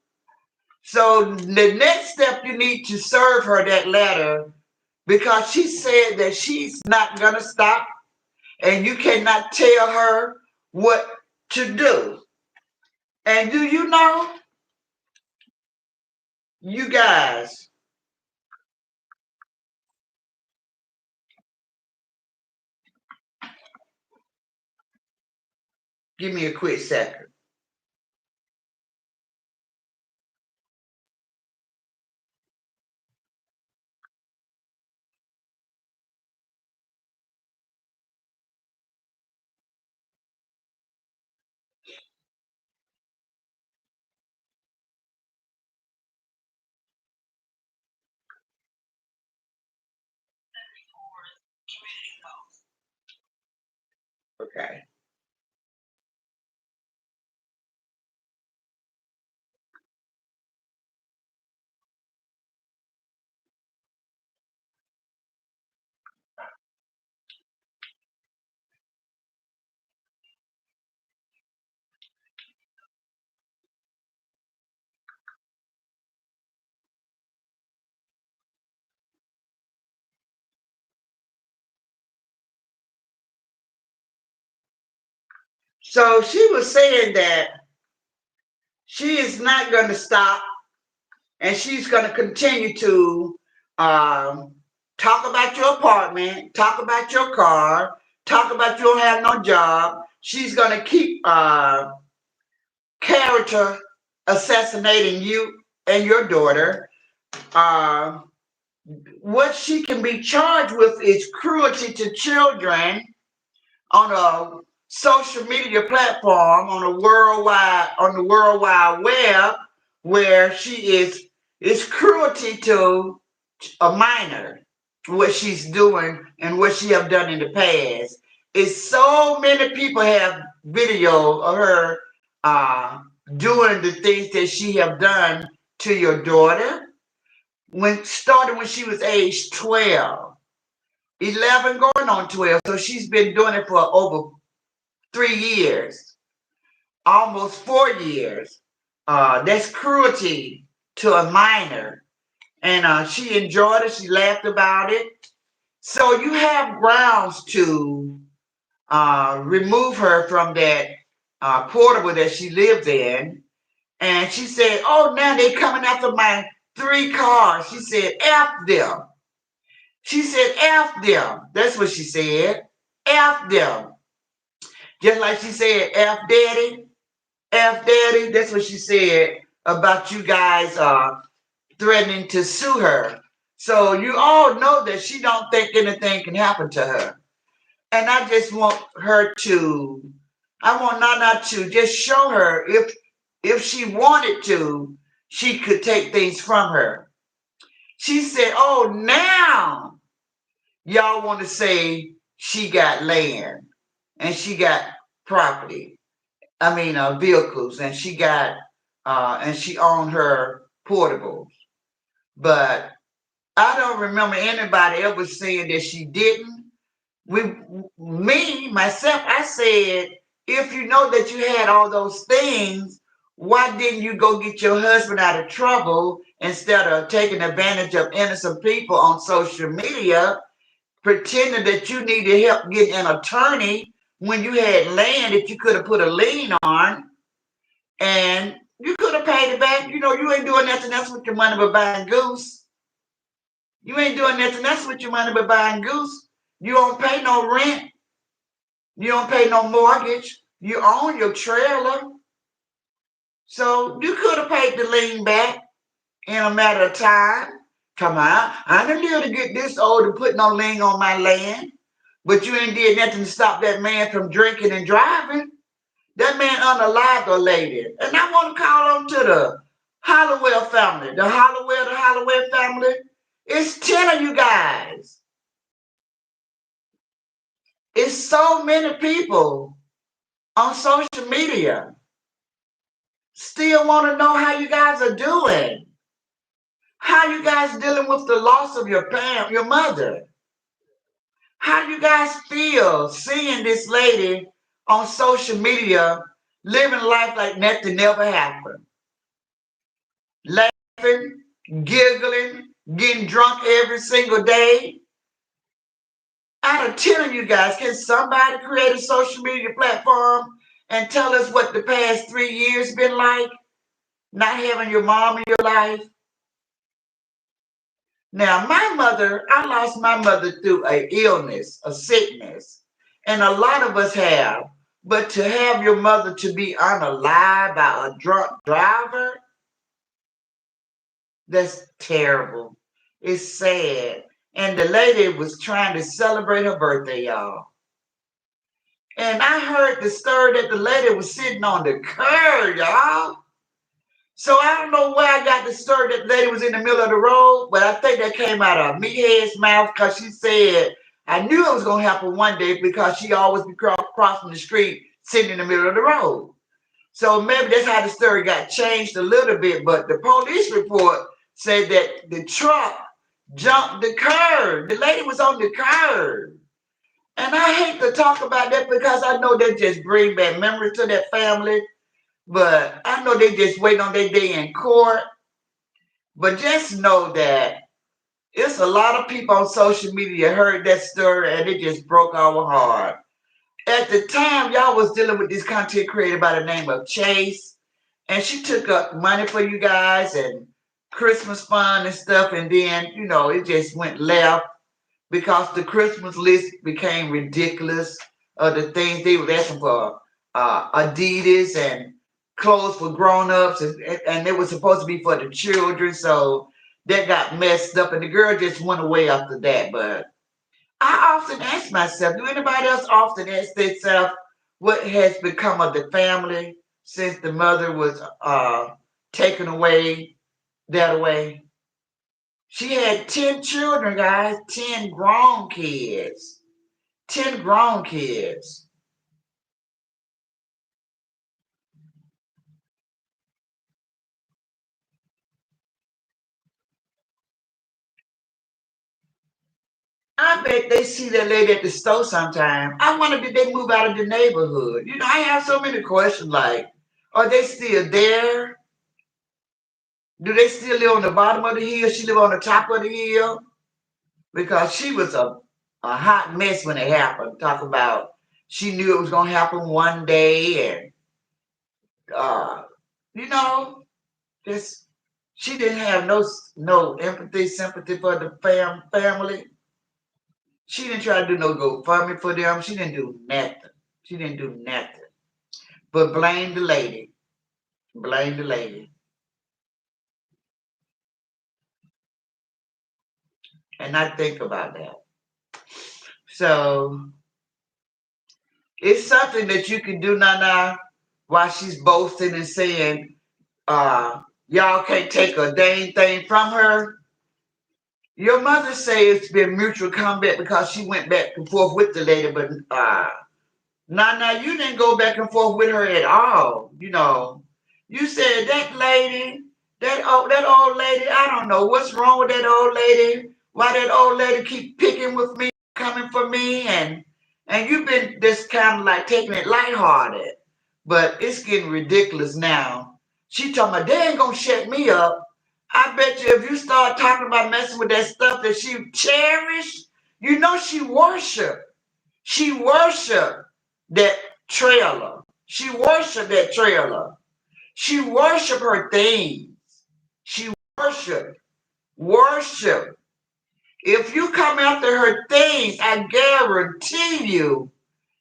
So the next step, you need to serve her that letter because she said that she's not going to stop and you cannot tell her what to do. And do you know, you guys, give me a quick second. Okay. So she was saying that she is not going to stop and she's going to continue to talk about your apartment, talk about your car, talk about you don't have no job. She's going to keep character assassinating you and your daughter. Uh, what she can be charged with is cruelty to children on a social media platform on the World Wide Web, where she is it's cruelty to a minor, what she's doing and what she have done in the past. It's so many people have video of her doing the things that she have done to your daughter started when she was age 12, 11 going on 12. So she's been doing it for over 3 years, almost 4 years. That's cruelty to a minor. And she enjoyed it. She laughed about it. So you have grounds to remove her from that portable that she lives in. And she said, oh, now they coming after my 3 cars. She said, F them. She said, F them. That's what she said. F them. Just like she said, F daddy. F daddy. That's what she said about you guys threatening to sue her. So you all know that she don't think anything can happen to her. And I just want her to, I want Nana to just show her if she wanted to, she could take things from her. She said, oh, now y'all want to say she got land and she got property. I mean, vehicles, and she got, and she owned her portables. But I don't remember anybody ever saying that she didn't. Myself, I said, if you know that you had all those things, why didn't you go get your husband out of trouble instead of taking advantage of innocent people on social media, pretending that you needed help getting an attorney when you had land that you could have put a lien on and you could have paid it back. You know, you ain't doing nothing else with your money but buying goose. You ain't doing nothing else with your money but buying goose. You don't pay no rent. You don't pay no mortgage. You own your trailer. So you could have paid the lien back in a matter of time. Come on, I didn't live to get this old to put no lien on my land. But you ain't did nothing to stop that man from drinking and driving. That man unalived a lady. And I want to call on to the Hollowell family. The Hollowell family. It's 10 of you guys. It's so many people on social media still want to know how you guys are doing. How you guys dealing with the loss of your parent, your mother? How do you guys feel seeing this lady on social media living life like nothing never happened? Laughing, giggling, getting drunk every single day. I'm telling you guys, can somebody create a social media platform and tell us what the past 3 years been like? Not having your mom in your life. Now, I lost my mother through an illness, a sickness, and a lot of us have. But to have your mother to be unalive by a drunk driver, that's terrible. It's sad. And the lady was trying to celebrate her birthday, y'all. And I heard the story that the lady was sitting on the curb, y'all. So I don't know where I got the story that the lady was in the middle of the road, but I think that came out of Meathead's mouth because she said, I knew it was going to happen one day because she always be crossing the street sitting in the middle of the road. So maybe that's how the story got changed a little bit, but the police report said that the truck jumped the curb. The lady was on the curb. And I hate to talk about that because I know that just bring back memories to that family. But I know they just waiting on their day in court. But just know that it's a lot of people on social media heard that story and it just broke our heart. At the time, y'all was dealing with this content creator by the name of Chase. And she took up money for you guys and Christmas fund and stuff. And then, it just went left because the Christmas list became ridiculous of the things they were asking for. Adidas and clothes for grown-ups, and it was supposed to be for the children. So that got messed up, and the girl just went away after that. But I often ask myself, do anybody else often ask themselves what has become of the family since the mother was taken away that way? She had 10 children, guys, 10 grown kids. 10 grown kids. I bet they see that lady at the store sometime. I wonder did they move out of the neighborhood? You know, I have so many questions like, are they still there? Do they still live on the bottom of the hill? She live on the top of the hill? Because she was a hot mess when it happened. Talk about she knew it was gonna happen one day and uh, you know, just she didn't have no empathy, sympathy for the family. She didn't try to do no GoFundMe for them. She didn't do nothing. She didn't do nothing. But blame the lady. Blame the lady. And I think about that. So it's something that you can do now while she's boasting and saying, y'all can't take a dang thing from her. Your mother say it's been mutual combat because she went back and forth with the lady, but now you didn't go back and forth with her at all. You know, you said that lady, that old lady. I don't know what's wrong with that old lady. Why that old lady keep picking with me, coming for me, and you've been just kind of like taking it lighthearted, but it's getting ridiculous now. She talking about they ain't gonna shut me up. I bet you if you start talking about messing with that stuff that she cherished, you know she worship. She worshiped that trailer. She worshiped that trailer. She worshiped her things. She worshiped. Worship. If you come after her things, I guarantee you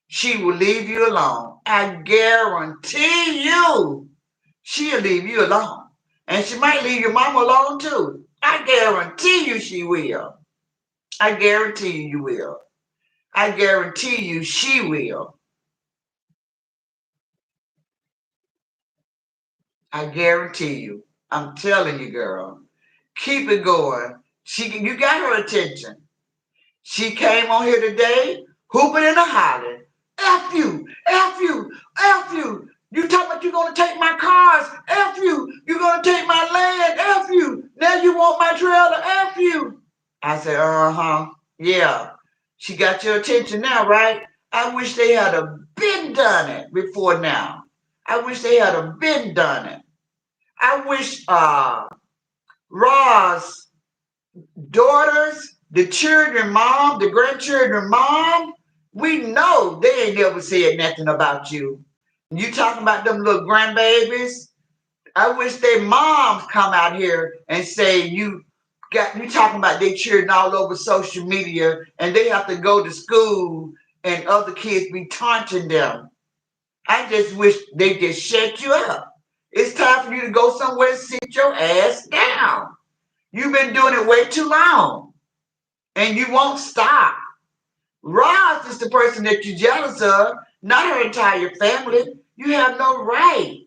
she will leave you alone. I guarantee you she'll leave you alone. And she might leave your mama alone too. I guarantee you she will. I guarantee you will. I guarantee you she will. I guarantee you. I'm telling you, girl. Keep it going. You got her attention. She came on here today, hooping and a hollering. F you, F you, F you. You talking about you gonna take my cars? F you. You gonna take my land? F you. Now you want my trailer? F you. I said, uh-huh. Yeah. She got your attention now, right? I wish they had a been done it before now. I wish they had a been done it. I wish Ross daughters, the children mom, the grandchildren mom, we know they ain't never said nothing about you. You talking about them little grandbabies? I wish their moms come out here and say you talking about their children all over social media and they have to go to school and other kids be taunting them. I just wish they just shut you up. It's time for you to go somewhere and sit your ass down. You've been doing it way too long. And you won't stop. Roz is the person that you're jealous of, not her entire family. You have no right.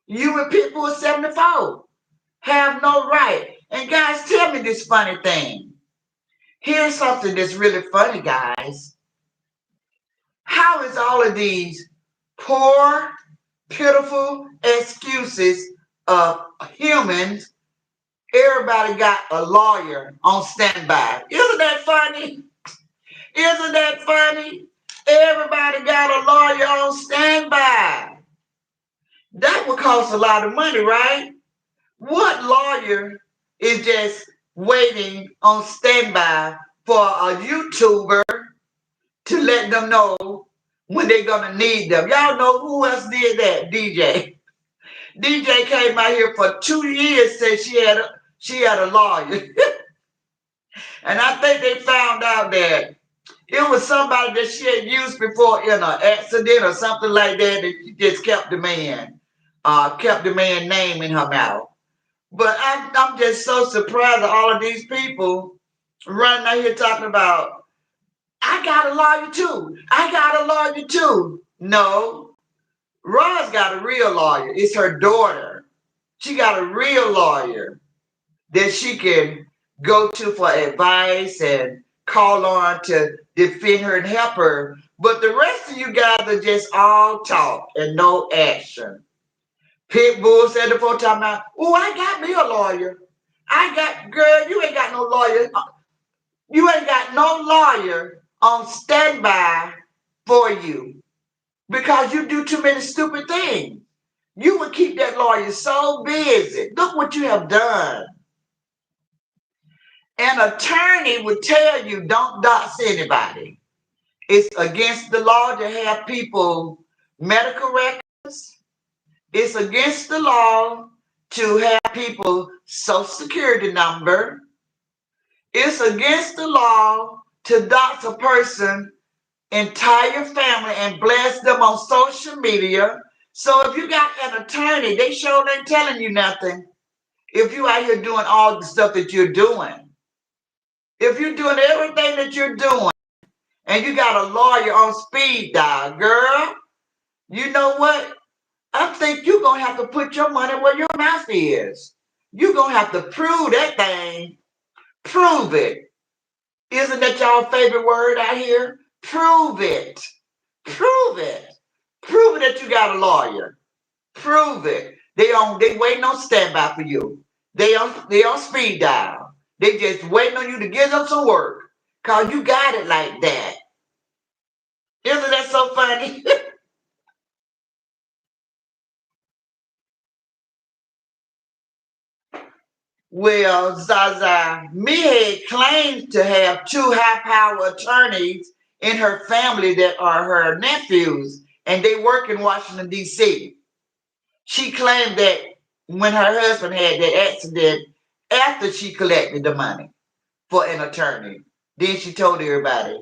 You and people are 74 have no right. And guys, tell me this funny thing. Here's something that's really funny, guys. How is all of these poor, pitiful excuses of humans, everybody got a lawyer on standby? Isn't that funny? Isn't that funny? Everybody got a lawyer on standby. That would cost a lot of money, right? What lawyer is just waiting on standby for a YouTuber to let them know when they're gonna need them? Y'all know who else did that? DJ. DJ came out here for 2 years, said she had a lawyer. And I think they found out that it was somebody that she had used before in an accident or something like that, and she just kept the man name in her mouth. But I'm just so surprised at all of these people running out here talking about, I got a lawyer too. I got a lawyer too. No, Roz got a real lawyer. It's her daughter. She got a real lawyer that she can go to for advice and call on to defend her and help her. But the rest of you guys are just all talk and no action. Pitbull said the first time out, oh, I got me a lawyer. Girl, you ain't got no lawyer. You ain't got got no lawyer on standby for you because you do too many stupid things. You would keep that lawyer so busy. Look what you have done. An attorney would tell you don't dox anybody. It's against the law to have people medical records. It's against the law to have people social security number. It's against the law to dox a person entire family and blast them on social media. So if you got an attorney, they sure ain't telling you nothing. If you out here doing all the stuff that you're doing, if you're doing everything that you're doing, and you got a lawyer on speed dial, girl, you know what? I think you're gonna have to put your money where your mouth is. You're gonna have to prove that thing. Prove it. Isn't that y'all favorite word out here? Prove it. Prove it. Prove it that you got a lawyer. Prove it. They waiting on standby for you. They on speed dial. They just waiting on you to give them some work. Cause you got it like that. Isn't that so funny? Well, Zaza Mead claims to have two high-power attorneys in her family that are her nephews, and they work in Washington, D.C. She claimed that when her husband had that accident, after she collected the money for an attorney, then she told everybody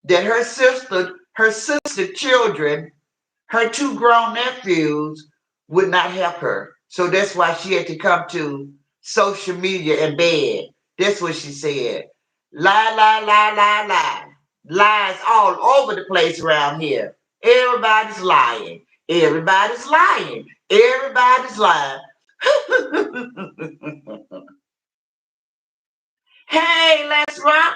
that her sister children, her two grown nephews, would not help her. So that's why she had to come to social media and beg. That's what she said. Lie, lie, lie, lie, lie. Lies all over the place around here. Everybody's lying. Everybody's lying. Everybody's lying. Hey, let's rock.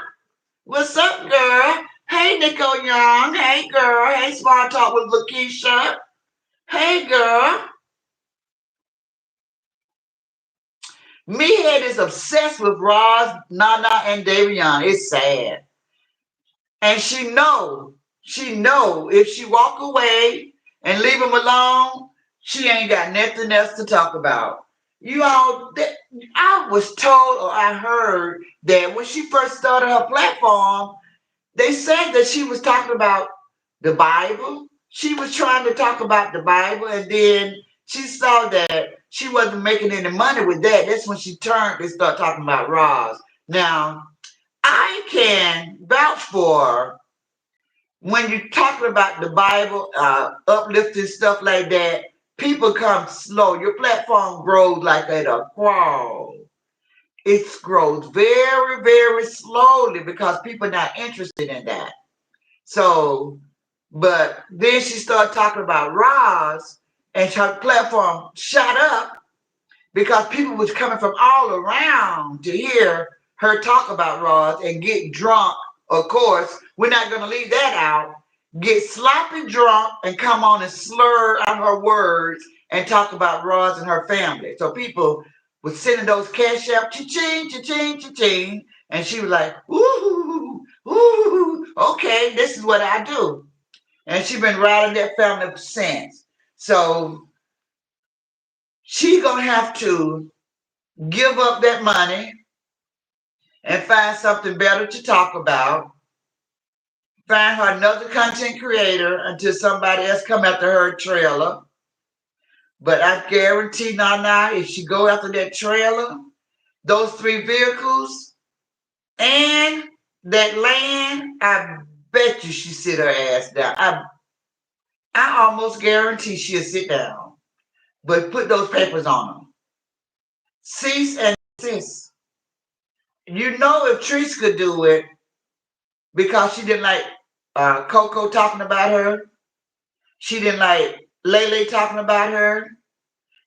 What's up, girl? Hey, Nico Young. Hey, girl. Hey, Small Talk with Lakeisha. Hey, girl. Meathead is obsessed with Roz, Nana, and Davion. It's sad. And she know if she walk away and leave him alone, she ain't got nothing else to talk about. You all, I was told or I heard that when she first started her platform, they said that she was talking about the Bible. She was trying to talk about the Bible, and then she saw that she wasn't making any money with that. That's when she turned and started talking about Roz. Now, I can vouch for when you're talking about the Bible, uplifting stuff like that, people come slow. Your platform grows like at a crawl. It grows very, very slowly because people are not interested in that. So, but then she started talking about Roz, and her platform shot up because people was coming from all around to hear her talk about Roz and get drunk. Of course, we're not going to leave that out. Get sloppy drunk and come on and slur on her words and talk about Roz and her family. So people was sending those cash out, cha-ching, cha-ching, cha-ching, and she was like, ooh, ooh, okay, this is what I do. And she's been riding that family since. So she's going to have to give up that money and find something better to talk about. Find her another content creator until somebody else come after her trailer. But I guarantee Nana, if she go after that trailer, those three vehicles, and that land, I bet you she sit her ass down. I almost guarantee she'll sit down. But put those papers on her. Cease and desist. You know if Treese could do it because she didn't like Coco talking about her. She didn't like Lele talking about her.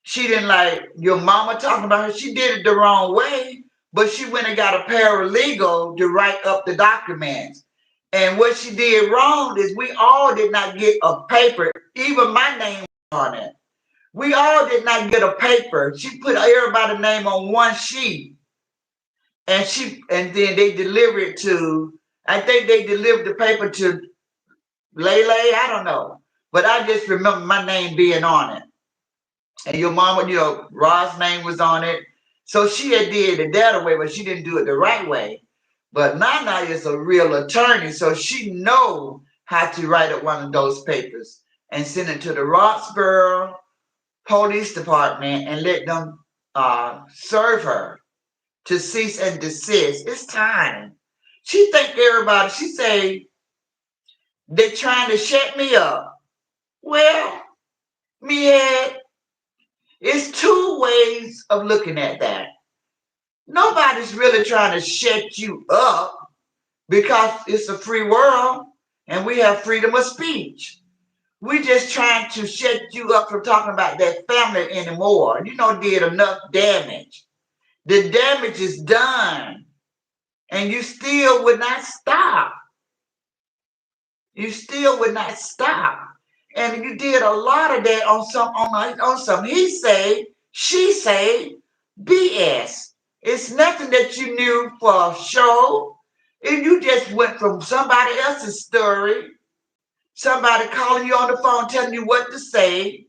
She didn't like your mama talking about her. She did it the wrong way, but she went and got a paralegal to write up the documents. And what she did wrong is we all did not get a paper, even my name on it. We all did not get a paper. She put everybody's name on one sheet. and then they deliver it to, I think they delivered the paper to Lele, I don't know. But I just remember my name being on it. And your mama, Rod's name was on it. So she had did it that way, but she didn't do it the right way. But Nana is a real attorney, so she know how to write up one of those papers and send it to the Roxborough Police Department and let them serve her to cease and desist. It's time. She think everybody, she say, they're trying to shut me up. Well, me head, it's two ways of looking at that. Nobody's really trying to shut you up because it's a free world and we have freedom of speech. We just trying to shut you up from talking about that family anymore. Did enough damage. The damage is done. And you still would not stop. You still would not stop. And you did a lot of that on some he say, she say, BS. It's nothing that you knew for show. And you just went from somebody else's story, somebody calling you on the phone telling you what to say.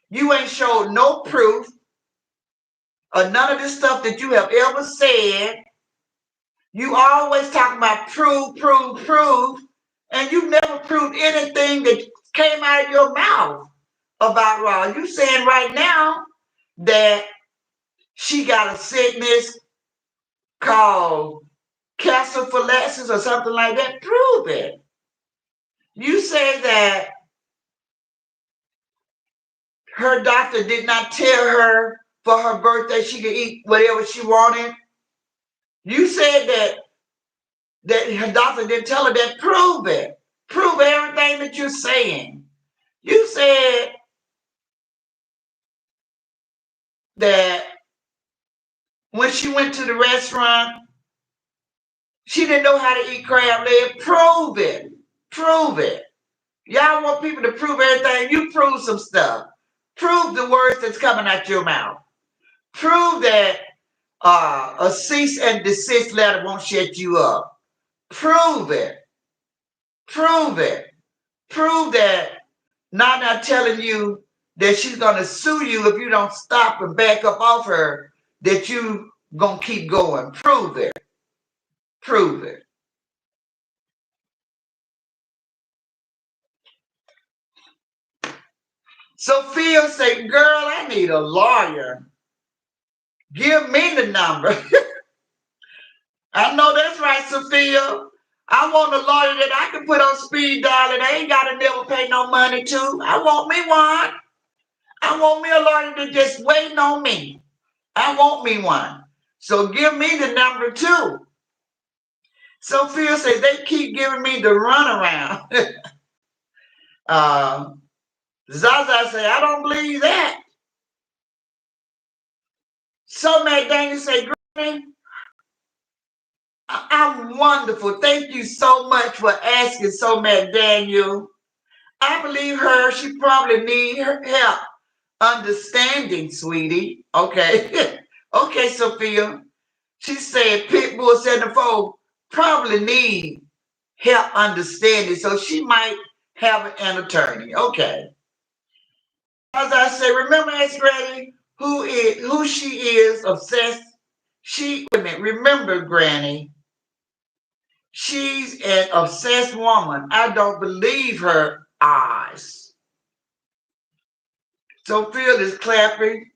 You ain't showed no proof of none of the stuff that you have ever said. You always talking about prove, and you never proved anything that came out of your mouth about Rod. You saying right now that she got a sickness called calciphylaxis or something like that. Prove it. You say that her doctor did not tell her for her birthday she could eat whatever she wanted. You said that her doctor didn't tell her that. Prove it. Prove everything that you're saying. You said that when she went to the restaurant, she didn't know how to eat crab leg. Prove it. Prove it. Y'all want people to prove everything. You prove some stuff. Prove the words that's coming out your mouth. Prove that a cease and desist letter won't shut you up. Prove it. Prove it. Prove that Nana telling you that she's going to sue you if you don't stop and back up off her, that you going to keep going. Prove it. Prove it. Sophia said, girl, I need a lawyer. Give me the number. I know that's right, Sophia. I want a lawyer that I can put on speed dial and I ain't got to never pay no money to. I want me one. I want me a lawyer that just waiting on me. I want me one. So give me the number too. Sophia said they keep giving me the runaround. Zaza said, I don't believe that. So Matt Daniel said, Granny, I'm wonderful. Thank you so much for asking So Matt Daniel. I believe her. She probably need her help understanding, sweetie. Okay. Okay, Sophia. She said Pitbull 74 probably need help understanding, so she might have an attorney. Okay. As I say, remember, Ask Granny, who she is, obsessed. Remember, Granny, she's an obsessed woman. I don't believe her eyes. Sophia is clapping.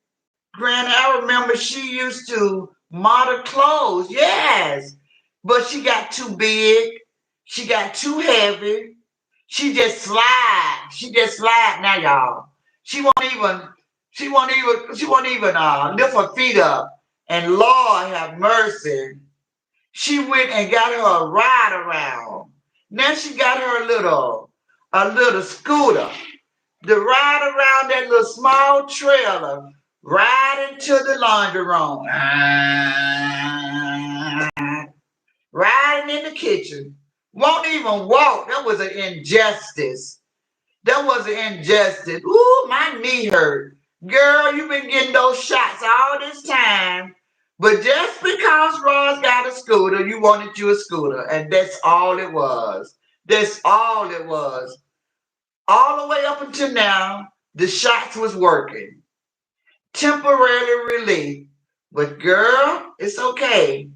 Granny, I remember she used to model clothes. Yes. But she got too big. She got too heavy. She just slide. She just slide now, y'all. She won't even lift her feet up. And Lord have mercy. She went and got her a ride around. Now she got her a little scooter to ride around that little small trailer, right into the laundry room. Riding in the kitchen. Won't even walk. That was an injustice. That was an injustice. Ooh, my knee hurt. Girl, you've been getting those shots all this time, But just because Ross got a scooter, you wanted you a scooter. And that's all it was. That's all it was. All the way up until now, the shots was working. Temporary relief. But girl, it's okay.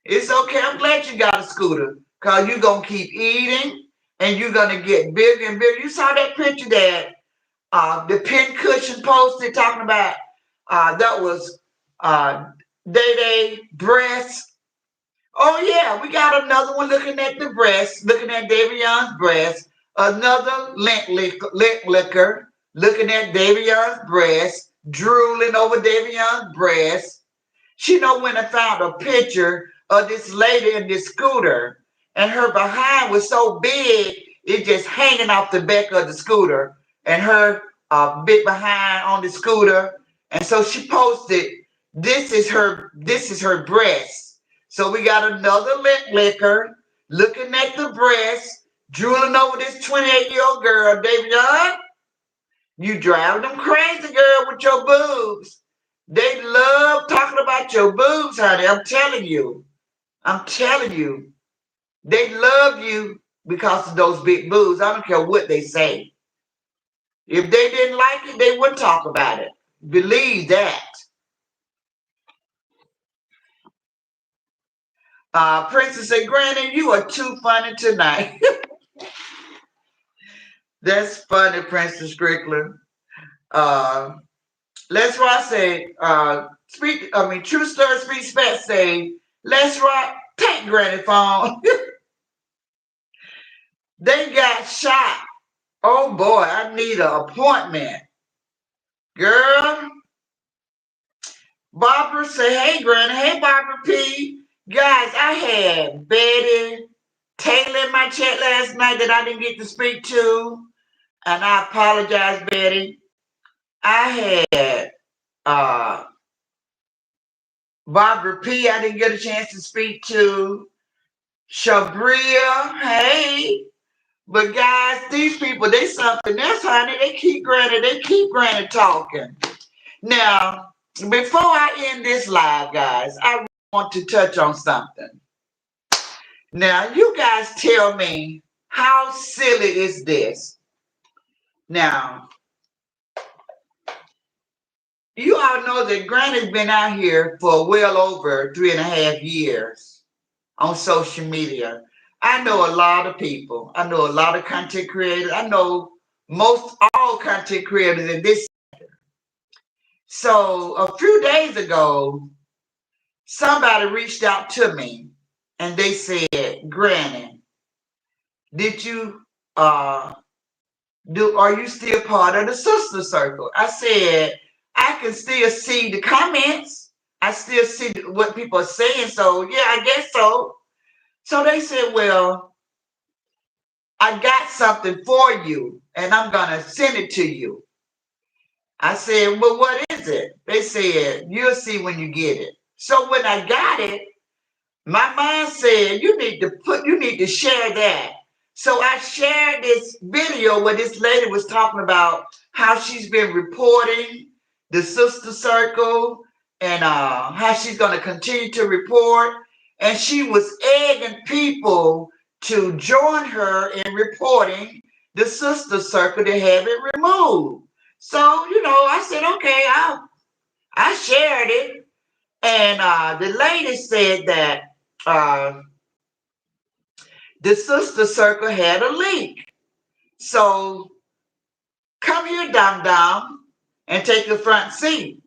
It's okay. I'm glad you got a scooter. Because you're going to keep eating and you're going to get bigger and bigger. You saw that picture that the pin cushion posted talking about that was Day Day breasts. Oh yeah, we got another one looking at the breast, looking at Davion's breast. Another lint licker looking at Davion's breast, drooling over Davion's breast. She know when I found a picture of this lady in this scooter, and her behind was so big, it just hanging off the back of the scooter, and her big behind on the scooter. And so she posted, this is her breast. So we got another lint licker looking at the breast, drooling over this 28-year-old girl. Davion, you drive them crazy, girl, with your boobs. They love talking about your boobs, honey. I'm telling you. I'm telling you. They love you because of those big boobs. I don't care what they say. If they didn't like it, they wouldn't talk about it. Believe that. Princess said, Granny, you are too funny tonight. That's funny, Princess Strickland. Uh, Les Ross say, True Story Speaks Fast say, Les Rock, take Granny phone. They got shot. Oh boy, I need an appointment. Girl, Barbara say, hey Granny, hey Barbara P. Guys, I had Betty Taylor in my chat last night that I didn't get to speak to. And I apologize, Betty. I had Barbara P. I didn't get a chance to speak to. Shabria, hey. But guys, these people, they something else, honey. They keep Granny talking. Now, before I end this live, guys, I really want to touch on something. Now, you guys tell me, how silly is this? Now, you all know that Granny's been out here for well over 3.5 years on social media. I know a lot of people. I know a lot of content creators. I know most all content creators in this. So a few days ago, somebody reached out to me and they said, Granny, did you are you still part of the sister circle? I said, I can still see the comments. I still see what people are saying. So yeah, I guess so. So they said, well, I got something for you and I'm gonna send it to you. I said, well, what is it? They said, you'll see when you get it. So when I got it, my mind said, you need to share that. So I shared this video where this lady was talking about how she's been reporting the sister circle and how she's going to continue to report. And she was egging people to join her in reporting the sister circle to have it removed. So, I said, okay, I shared it. And the lady said that uh, the sister circle had a leak. So come here, Dum Dum, and take the front seat.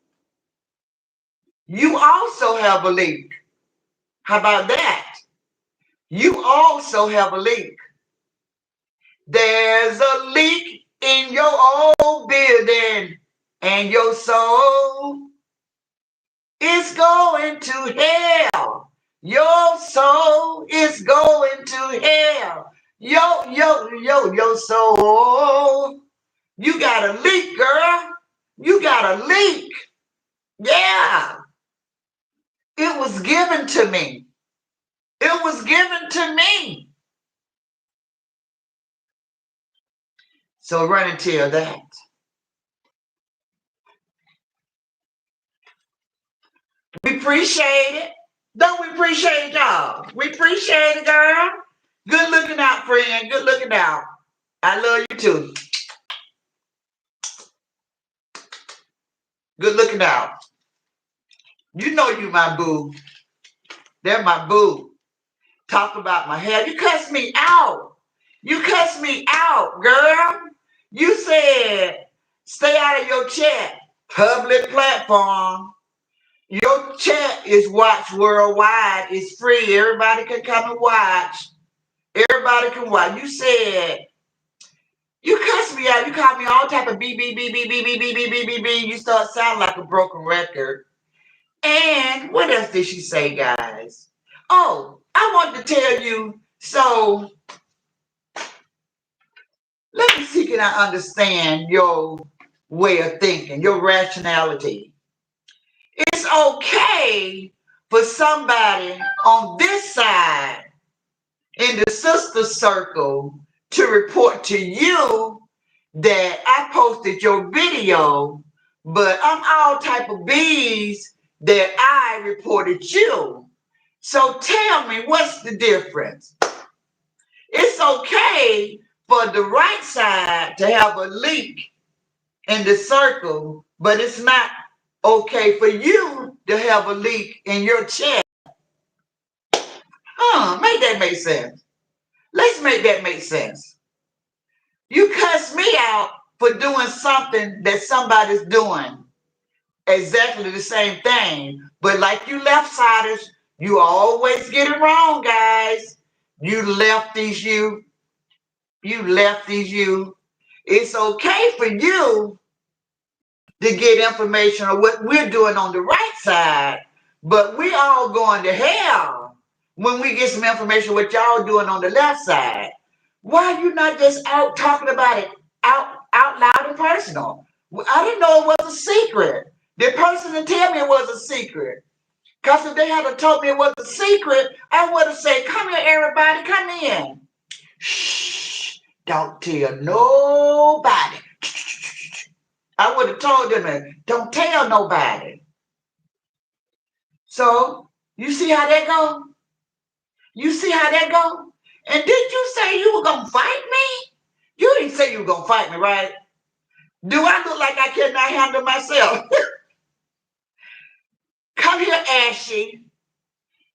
You also have a leak. How about that? You also have a leak. There's a leak in your old building, and your soul is going to hell. Your soul is going to hell. Your soul. You got a leak, girl. You got a leak. Yeah. It was given to me. It was given to me. So run and tell that. We appreciate it. Don't we appreciate y'all? We appreciate it, girl. Good looking out, friend. Good looking out. I love you too. Good looking out. You know you my boo. They're my boo. Talk about my hair. You cussed me out. You cussed me out, girl. You said stay out of your chat. Public platform. Your chat is watched worldwide. It's free. Everybody can come and watch. Everybody can watch. You said you cussed me out. You called me all type of beep beep beep beep beep beep beep beep beep beep beep. You start sounding like a broken record. And what else did she say, guys? Oh, I wanted to tell you. So let me see, can I understand your way of thinking, your rationality? It's okay for somebody on this side in the sister circle to report to you that I posted your video, but I'm all type of bees that I reported you. So tell me, what's the difference? It's okay for the right side to have a leak in the circle, but it's not okay for you to have a leak in your chat. Make that make sense. Let's make that make sense. You cuss me out for doing something that somebody's doing exactly the same thing. But like you left-siders, you always get it wrong, guys. You lefties, you lefties, you. It's okay for you to get information on what we're doing on the right side, but we all going to hell when we get some information what y'all doing on the left side. Why are you not just out talking about it out loud and personal? I didn't know it was a secret. The person didn't tell me it was a secret. Because if they had told me it was a secret, I would have said, come here, everybody, come in. Shh, don't tell nobody. I would have told them, don't tell nobody. So, you see how that go? You see how that go? And did you say you were going to fight me? You didn't say you were going to fight me, right? Do I look like I cannot handle myself? Come here, Ashy.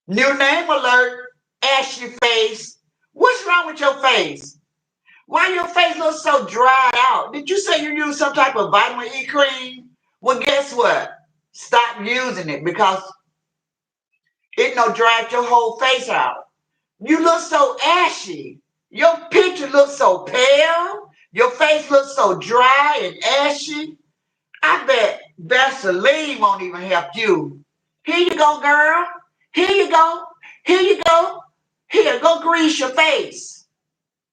New name alert, Ashy face. What's wrong with your face? Why your face looks so dried out? Did you say you use some type of vitamin E cream? Well, guess what? Stop using it because it no dried your whole face out. You look so ashy. Your picture looks so pale. Your face looks so dry and ashy. I bet Vaseline won't even help you. Here you go, girl. Here you go. Here you go. Here, go grease your face.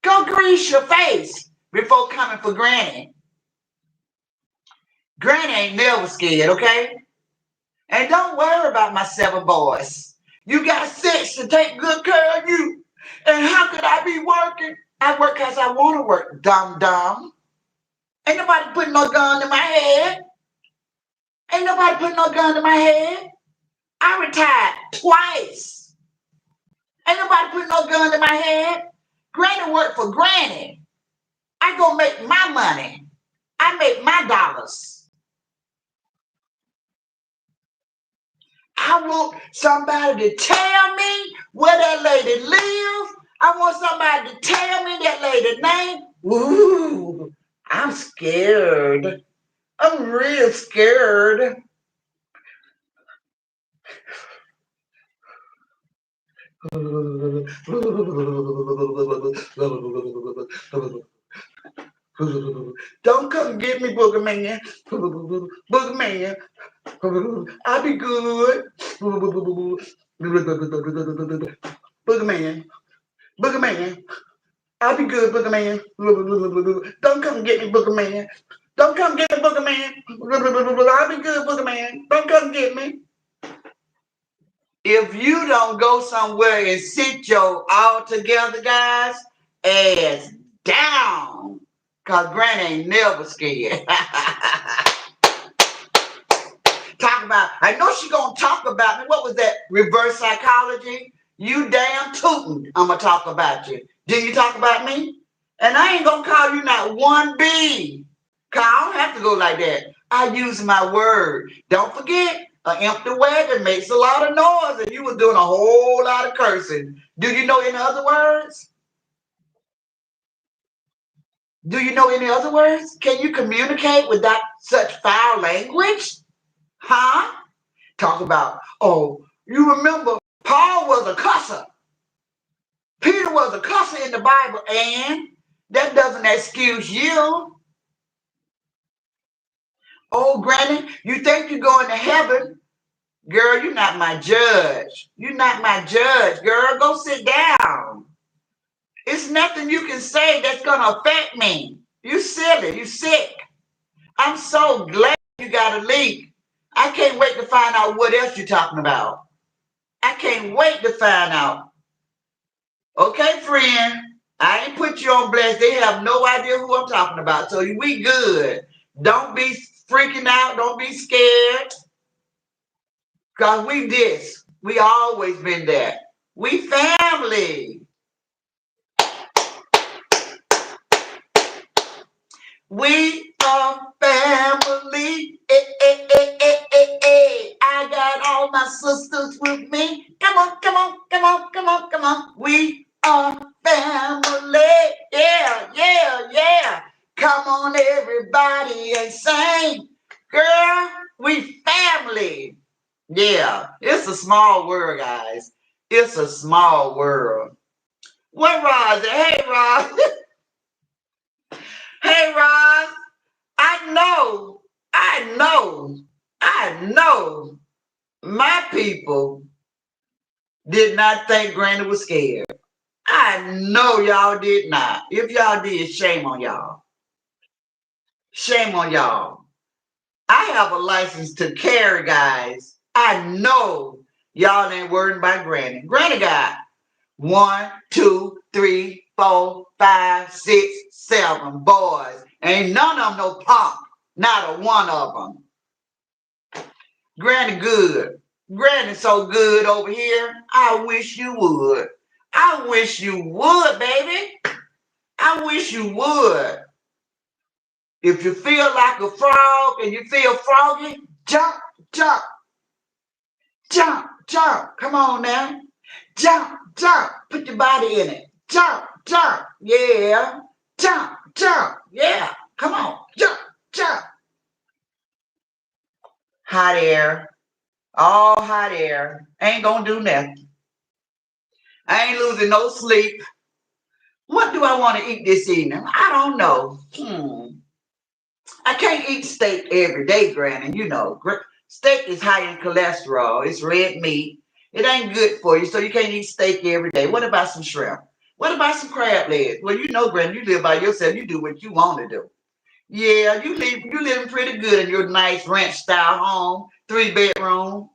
Go grease your face before coming for Granny. Granny ain't never scared, okay? And don't worry about my 7 boys. You got 6 to take good care of you. And how could I be working? I work because I want to work, dumb. Ain't nobody putting no gun in my head. Ain't nobody putting no gun in my head. I retired twice. Ain't nobody putting no gun in my head. Granny worked for Granny. I go make my money. I make my dollars. I want somebody to tell me where that lady lives. I want somebody to tell me that lady's name. Ooh, I'm scared. I'm real scared. Don't come get me, Booger Man. Booger Man. I'll be good. Booger Man. Booger Man. I'll be good, Booger Man. Don't come get me, Booger Man. Don't come get me, Booger Man. I'll be good, Booger Man. Don't come get me. If you don't go somewhere and sit your all together, guys, ass down. Because Granny ain't never scared. Talk talk about, I know she gonna talk about me. What was that? Reverse psychology? You damn tootin', I'm gonna talk about you. Did you talk about me? And I ain't gonna call you not one B. Cause I don't have to go like that. I use my word. Don't forget, an empty wagon makes a lot of noise, and you was doing a whole lot of cursing. Do you know any other words? Do you know any other words? Can you communicate without such foul language? Huh? Talk about, oh, you remember Paul was a cusser. Peter was a cusser in the Bible, and that doesn't excuse you. Oh, Granny, you think you're going to heaven? Girl, you're not my judge. You're not my judge, girl. Go sit down. It's nothing you can say that's going to affect me. You silly. You sick. I'm so glad you got a leak. I can't wait to find out what else you're talking about. I can't wait to find out. Okay, friend. I ain't put you on blast. They have no idea who I'm talking about. So we good. Don't be freaking out. Don't be scared. Because we this. We always been that. We family. We are family. I got all my sisters with me. Come on, come on, come on, come on, come on. We are family. Yeah, yeah, yeah. Come on, everybody, and sing. Girl, we family. Yeah, it's a small world, guys. It's a small world. What Roz? Hey, Roz. Hey, Roz. I know, I know, I know my people did not think Granny was scared. I know y'all did not. If y'all did, shame on y'all. Shame on y'all. I have a license to carry, guys. I know y'all ain't worried about Granny. Granny got 1, 2, 3, 4, 5, 6, 7 boys. Ain't none of them no punk. Not a one of them. Granny good. Granny so good over here. I wish you would. I wish you would, baby. I wish you would. If you feel like a frog and you feel froggy, jump, jump, jump, jump. Come on now. Jump, jump. Put your body in it. Jump, jump. Yeah. Jump, jump. Yeah. Come on. Jump, jump. Hot air. All hot air. Ain't gonna do nothing. I ain't losing no sleep. What do I want to eat this evening? I don't know. I can't eat steak every day, Granny. You know, steak is high in cholesterol. It's red meat. It ain't good for you, so you can't eat steak every day. What about some shrimp? What about some crab legs? Well, you know, Granny, you live by yourself. You do what you want to do. Yeah, you living pretty good in your nice ranch style home, 3-bedroom,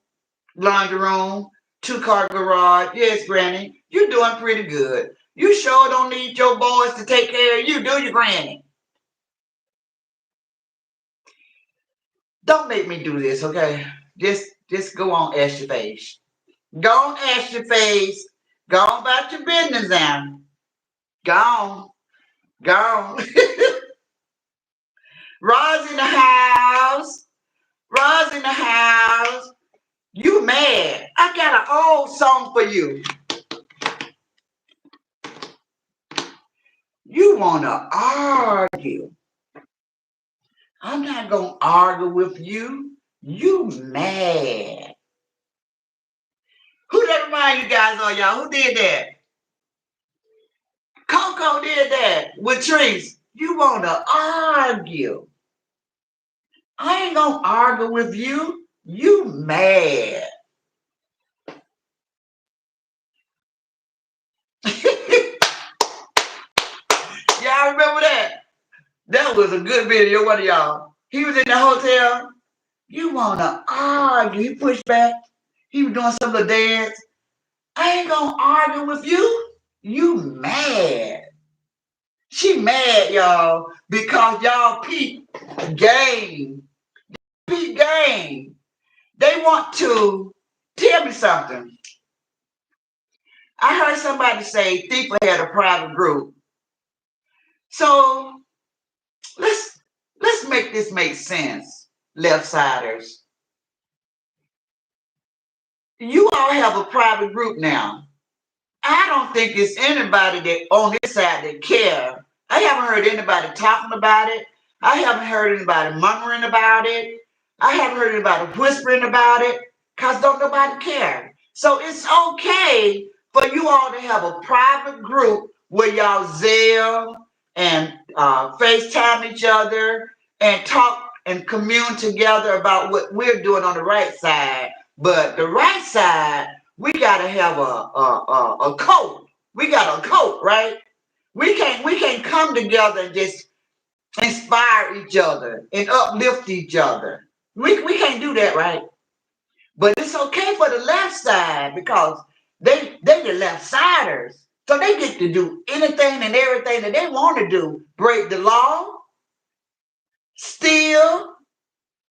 laundry room, 2-car garage. Yes, Granny, you're doing pretty good. You sure don't need your boys to take care of you, do you, Granny? Don't make me do this, okay? Just go on, ask your face. Go on, ask your face. Go on about your business now. Go on. Go on. Roz in the house. Roz in the house. You mad. I got an old song for you. You want to argue. I'm not going to argue with you. You mad. Who that remind you guys of, y'all? Who did that? Coco did that with Trees. You want to argue. I ain't going to argue with you. You mad. Y'all remember that? That was a good video. What of y'all? He was in the hotel. You want to argue. He pushed back. He was doing some of the dance. I ain't going to argue with you. You mad. She mad, y'all, because y'all peep game. Peep game. They want to tell me something. I heard somebody say FIFA had a private group. So let's make this make sense, left siders. You all have a private group now. I don't think it's anybody that on this side that care. I haven't heard anybody talking about it. I haven't heard anybody murmuring about it. I haven't heard anybody whispering about it because don't nobody care. So it's okay for you all to have a private group where y'all Zelle and FaceTime each other and talk and commune together about what we're doing on the right side. But the right side, we gotta have a code. We got a code, right? We can't come together and just inspire each other and uplift each other. We can't do that, right? But it's okay for the left side because they the left siders. So they get to do anything and everything that they want to do. Break the law, steal,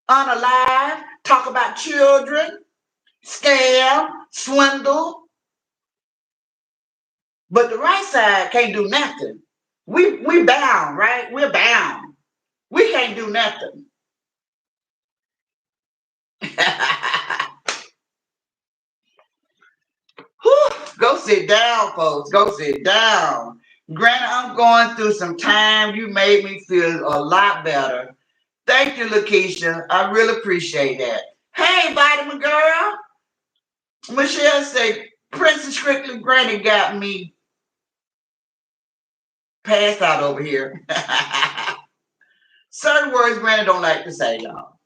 unalive, talk about children, scam, swindle. But the right side can't do nothing. We bound, right? We're bound. We can't do nothing. Whew, go sit down, folks. Go sit down. Granted, I'm going through some time. You made me feel a lot better. Thank you, Lakeisha. I really appreciate that. Hey, Vitamin Girl. Michelle said, Princess Strictly Granny got me passed out over here. Certain words Granny don't like to say, y'all.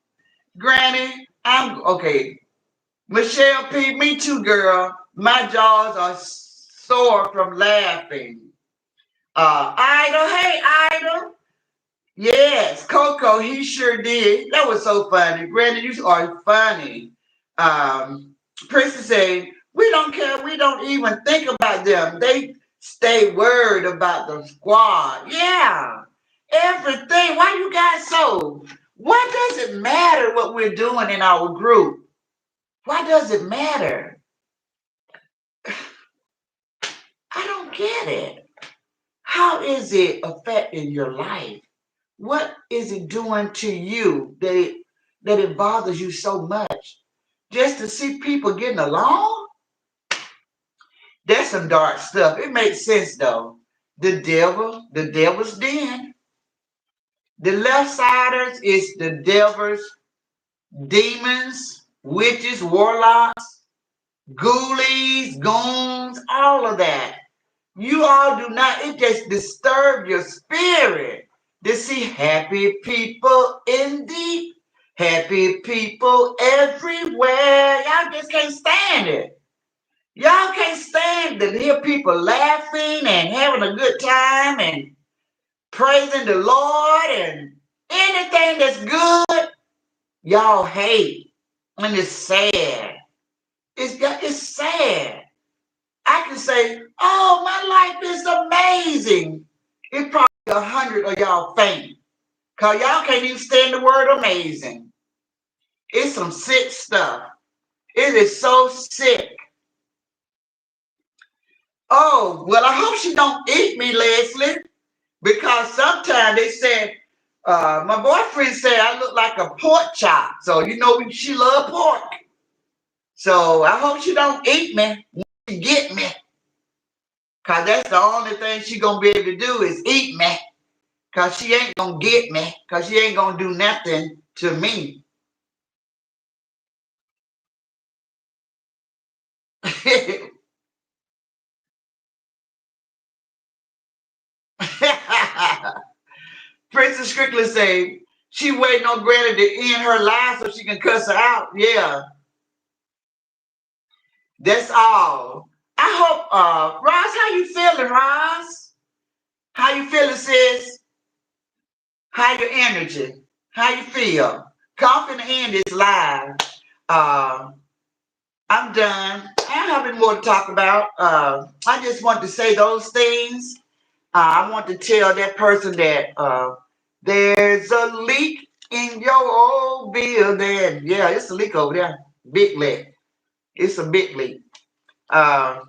Granny, I'm okay. Michelle P, me too, girl. My jaws are sore from laughing. Ida, hey, Ida. Yes, Coco, he sure did. That was so funny. Granny, you are funny. Princess said, we don't care. We don't even think about them. They stay worried about the squad. Yeah, everything. Why you guys so? Why does it matter what we're doing in our group? Why does it matter? I don't get it. How is it affecting your life? What is it doing to you that it bothers you so much? Just to see people getting along? That's some dark stuff. It makes sense though. The devil's den. The left siders is the devil's demons, witches, warlocks, ghoulies, goons, all of that. You all do not, it just disturbs your spirit to see happy people indeed, happy people everywhere. Y'all just can't stand it. Y'all can't stand to hear people laughing and having a good time and praising the Lord and anything that's good, y'all hate. And it's sad. It's sad. I can say, oh, my life is amazing. It's probably 100 of y'all faint. Because y'all can't even stand the word amazing. It's some sick stuff. It is so sick. Oh, well, I hope she don't eat me, Leslie. Because sometimes they said, my boyfriend said I look like a pork chop. So, you know, she love pork. So I hope she don't eat me when she get me. Because that's the only thing she going to be able to do is eat me. Because she ain't going to get me. Because she ain't going to do nothing to me. Princess Strickland say she waiting on Granny to end her life so she can cuss her out. Yeah, that's all. I hope, Ross, how you feeling, Ross? How you feeling, sis? How your energy? How you feel? Come in the end is live. Uh, I'm done. I don't have any more to talk about. I just want to say those things. I want to tell that person that there's a leak in your old building. Yeah, it's a leak over there. Big leap. It's a big leap. Uh,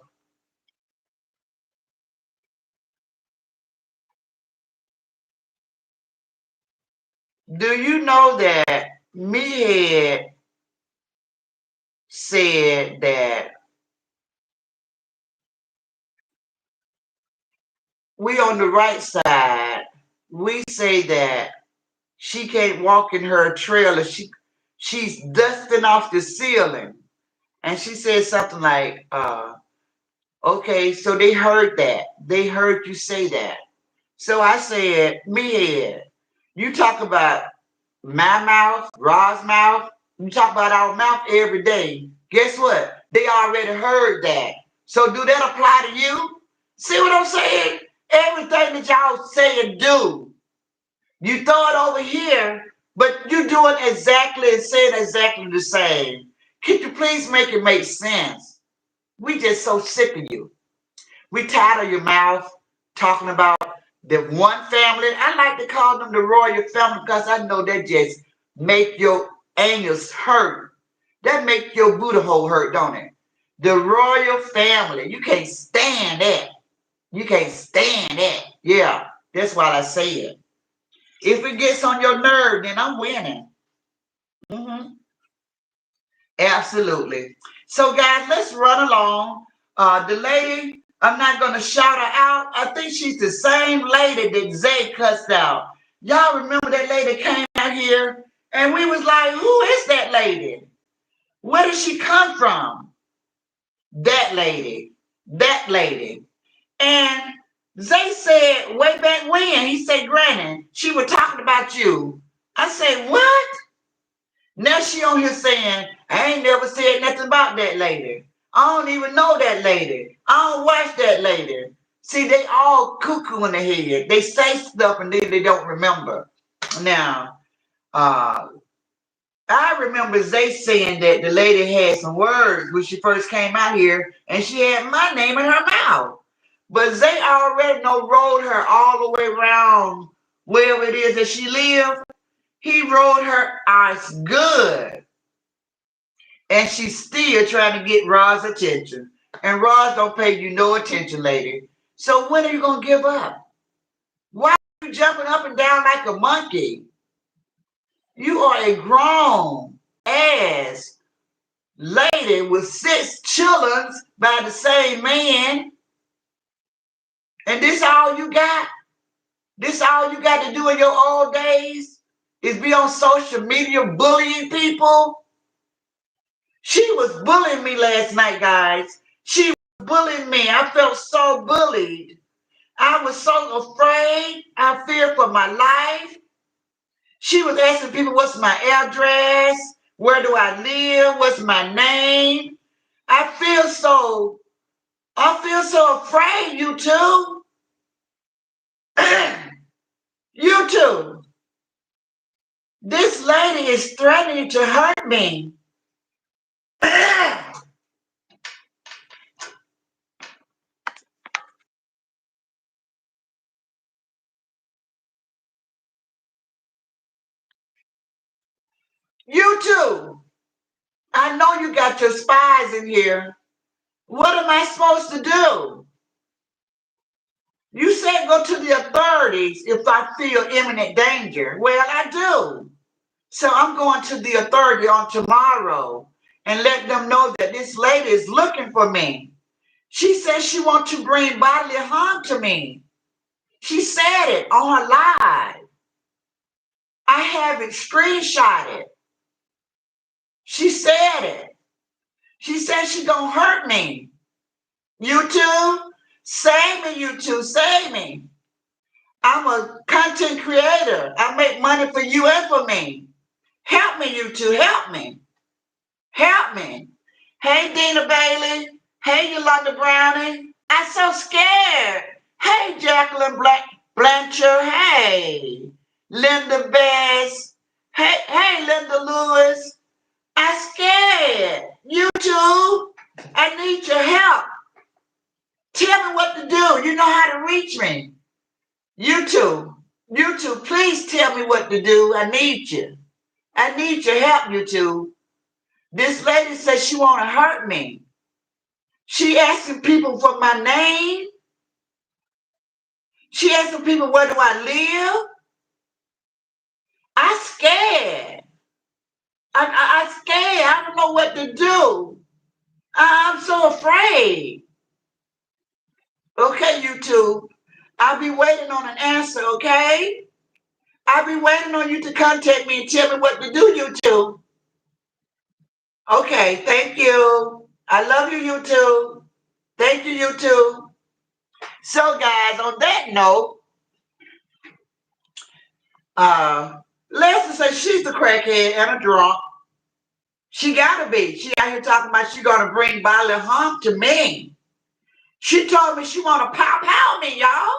do you know that Meathead said that we on the right side, we say that she can't walk in her trailer. She's dusting off the ceiling. And she said something like, okay, so they heard that. They heard you say that. So I said, Meathead, you talk about my mouth, Ra's mouth, you talk about our mouth every day. Guess what? They already heard that. So do that apply to you? See what I'm saying? Everything that y'all say and do, you throw it over here, but you doing exactly and saying exactly the same. Could you please make it make sense? We just so sick of you. We tired of your mouth talking about the one family. I like to call them the royal family because I know that just make your anus hurt. That make your booty hole hurt, don't it? The royal family. You can't stand that. You can't stand that. Yeah, that's why I say it. If it gets on your nerve, then I'm winning. Mhm. Absolutely. So, guys, let's run along. The lady, I'm not going to shout her out. I think she's the same lady that Zay cussed out. Y'all remember that lady came out here and we was like, who is that lady? Where did she come from? That lady. That lady. And Zay said way back when, he said, Granny, she was talking about you. I said, what? Now she on here saying, I ain't never said nothing about that lady. I don't even know that lady. I don't watch that lady. See, they all cuckoo in the head. They say stuff and then they don't remember. Now, I remember Zay saying that the lady had some words when she first came out here and she had my name in her mouth. But Zay already rolled her all the way around wherever it is that she lived. He rolled her eyes good. And she's still trying to get Roz's attention. And Roz don't pay you no attention, lady. So when are you going to give up? Why are you jumping up and down like a monkey? You are a grown ass lady with 6 children by the same man. And this all you got? This all you got to do in your old days? Is be on social media bullying people? She was bullying me last night, guys. She was bullying me. I felt so bullied. I was so afraid. I feared for my life. She was asking people, what's my address? Where do I live? What's my name? I feel so afraid, you two. You two. This lady is threatening to hurt me. You two. I know you got your spies in here. What am I supposed to do? You said go to the authorities if I feel imminent danger. Well, I do. So I'm going to the authority on tomorrow and let them know that this lady is looking for me. She says she wants to bring bodily harm to me. She said it on her live. I have it screenshotted. She said it. She said she gonna hurt me. YouTube, save me, YouTube, save me. I'm a content creator. I make money for you and for me. Help me, YouTube, help me. Help me. Hey, Dina Bailey. Hey, Yolanda Browning. I'm so scared. Hey, Jacqueline Blanchard. Hey, Linda Bass. Hey, Linda Lewis. I'm scared. YouTube, I need your help. Tell me what to do. You know how to reach me. YouTube, please tell me what to do. I need you. I need your help, YouTube. This lady says she want to hurt me. She asking people for my name. She asking people where do I live. I scared. I scared. I don't know what to do. I'm so afraid. Okay, YouTube. I'll be waiting on an answer, okay? I'll be waiting on you to contact me and tell me what to do, YouTube. Okay, thank you. I love you, YouTube. Thank you, YouTube. So, guys, on that note, Leslie says she's a crackhead and a drunk. She gotta be. She out here talking about she gonna bring bodily harm to me. She told me she wanna pop out me, y'all.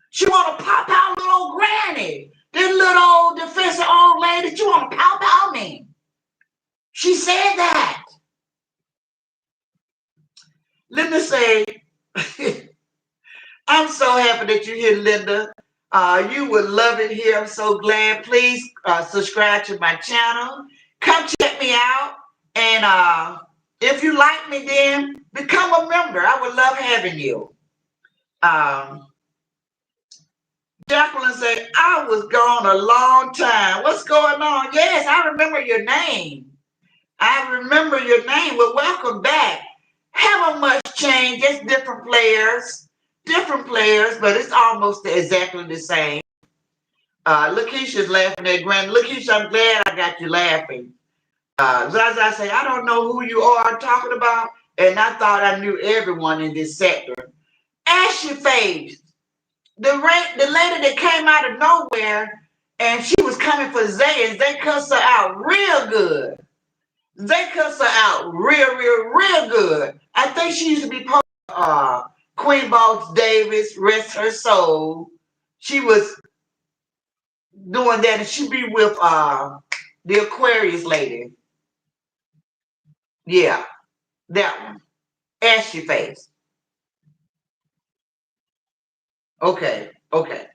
She wanna pop out little old granny. This little old defensive old lady, she wanna pop out me. She said that. Linda say, I'm so happy that you're here, Linda. You would love it here. I'm so glad. Please subscribe to my channel. Come check me out. And if you like me, then become a member. I would love having you. Jacqueline said, I was gone a long time. What's going on? Yes, I remember your name. I remember your name. Well, welcome back. Haven't much changed. Just different players, but it's almost exactly the same. Lakeisha's laughing at Granny. Lakeisha, I'm glad I got you laughing. Zaza say, I don't know who you are talking about, and I thought I knew everyone in this sector. Ashy face. The lady that came out of nowhere, and she was coming for Zay, and Zay cussed her out real good. They cuss her out real good. I think she used to be part of Queen Boss Davis, rest her soul. She was doing that, and she be with the Aquarius lady. Yeah, that one. Ashy face. Okay,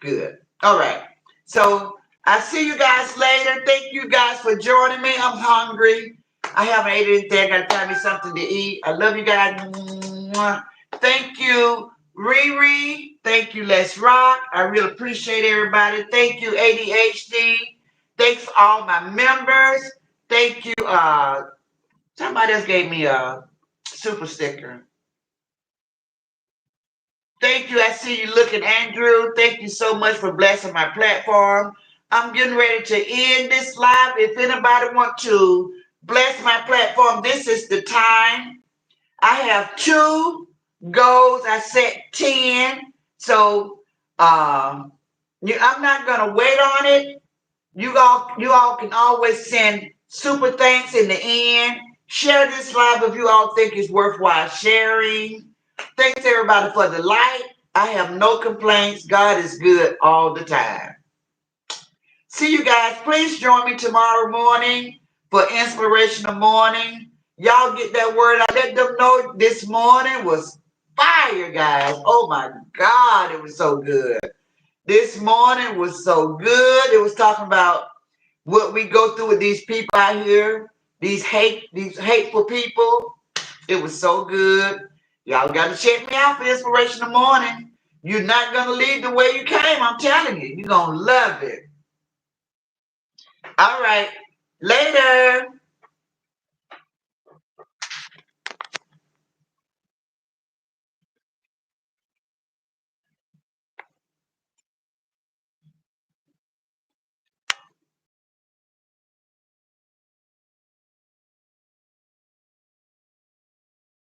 good. All right. So I see you guys later. Thank you guys for joining me. I'm hungry. I haven't ate anything. I gotta find me something to eat. I love you guys. Mwah. Thank you, Riri. Thank you, Let's Rock. I really appreciate everybody. Thank you, ADHD. Thanks all my members. Thank you. Somebody else gave me a super sticker. Thank you. I see you looking, Andrew. Thank you so much for blessing my platform. I'm getting ready to end this live. If anybody want to bless my platform, this is the time. I have 2 goals. I set 10. So I'm not gonna wait on it. You all can always send super thanks in the end. Share this live if you all think it's worthwhile sharing. Thanks everybody for the light. I have no complaints. God is good all the time. See you guys. Please join me tomorrow morning for Inspirational Morning. Y'all get that word out. Let them know this morning was fire, guys. Oh my God, it was so good. This morning was so good. It was talking about what we go through with these people out here, these hateful people. It was so good. Y'all got to check me out for Inspirational Morning. You're not going to leave the way you came. I'm telling you. You're going to love it. All right. Later.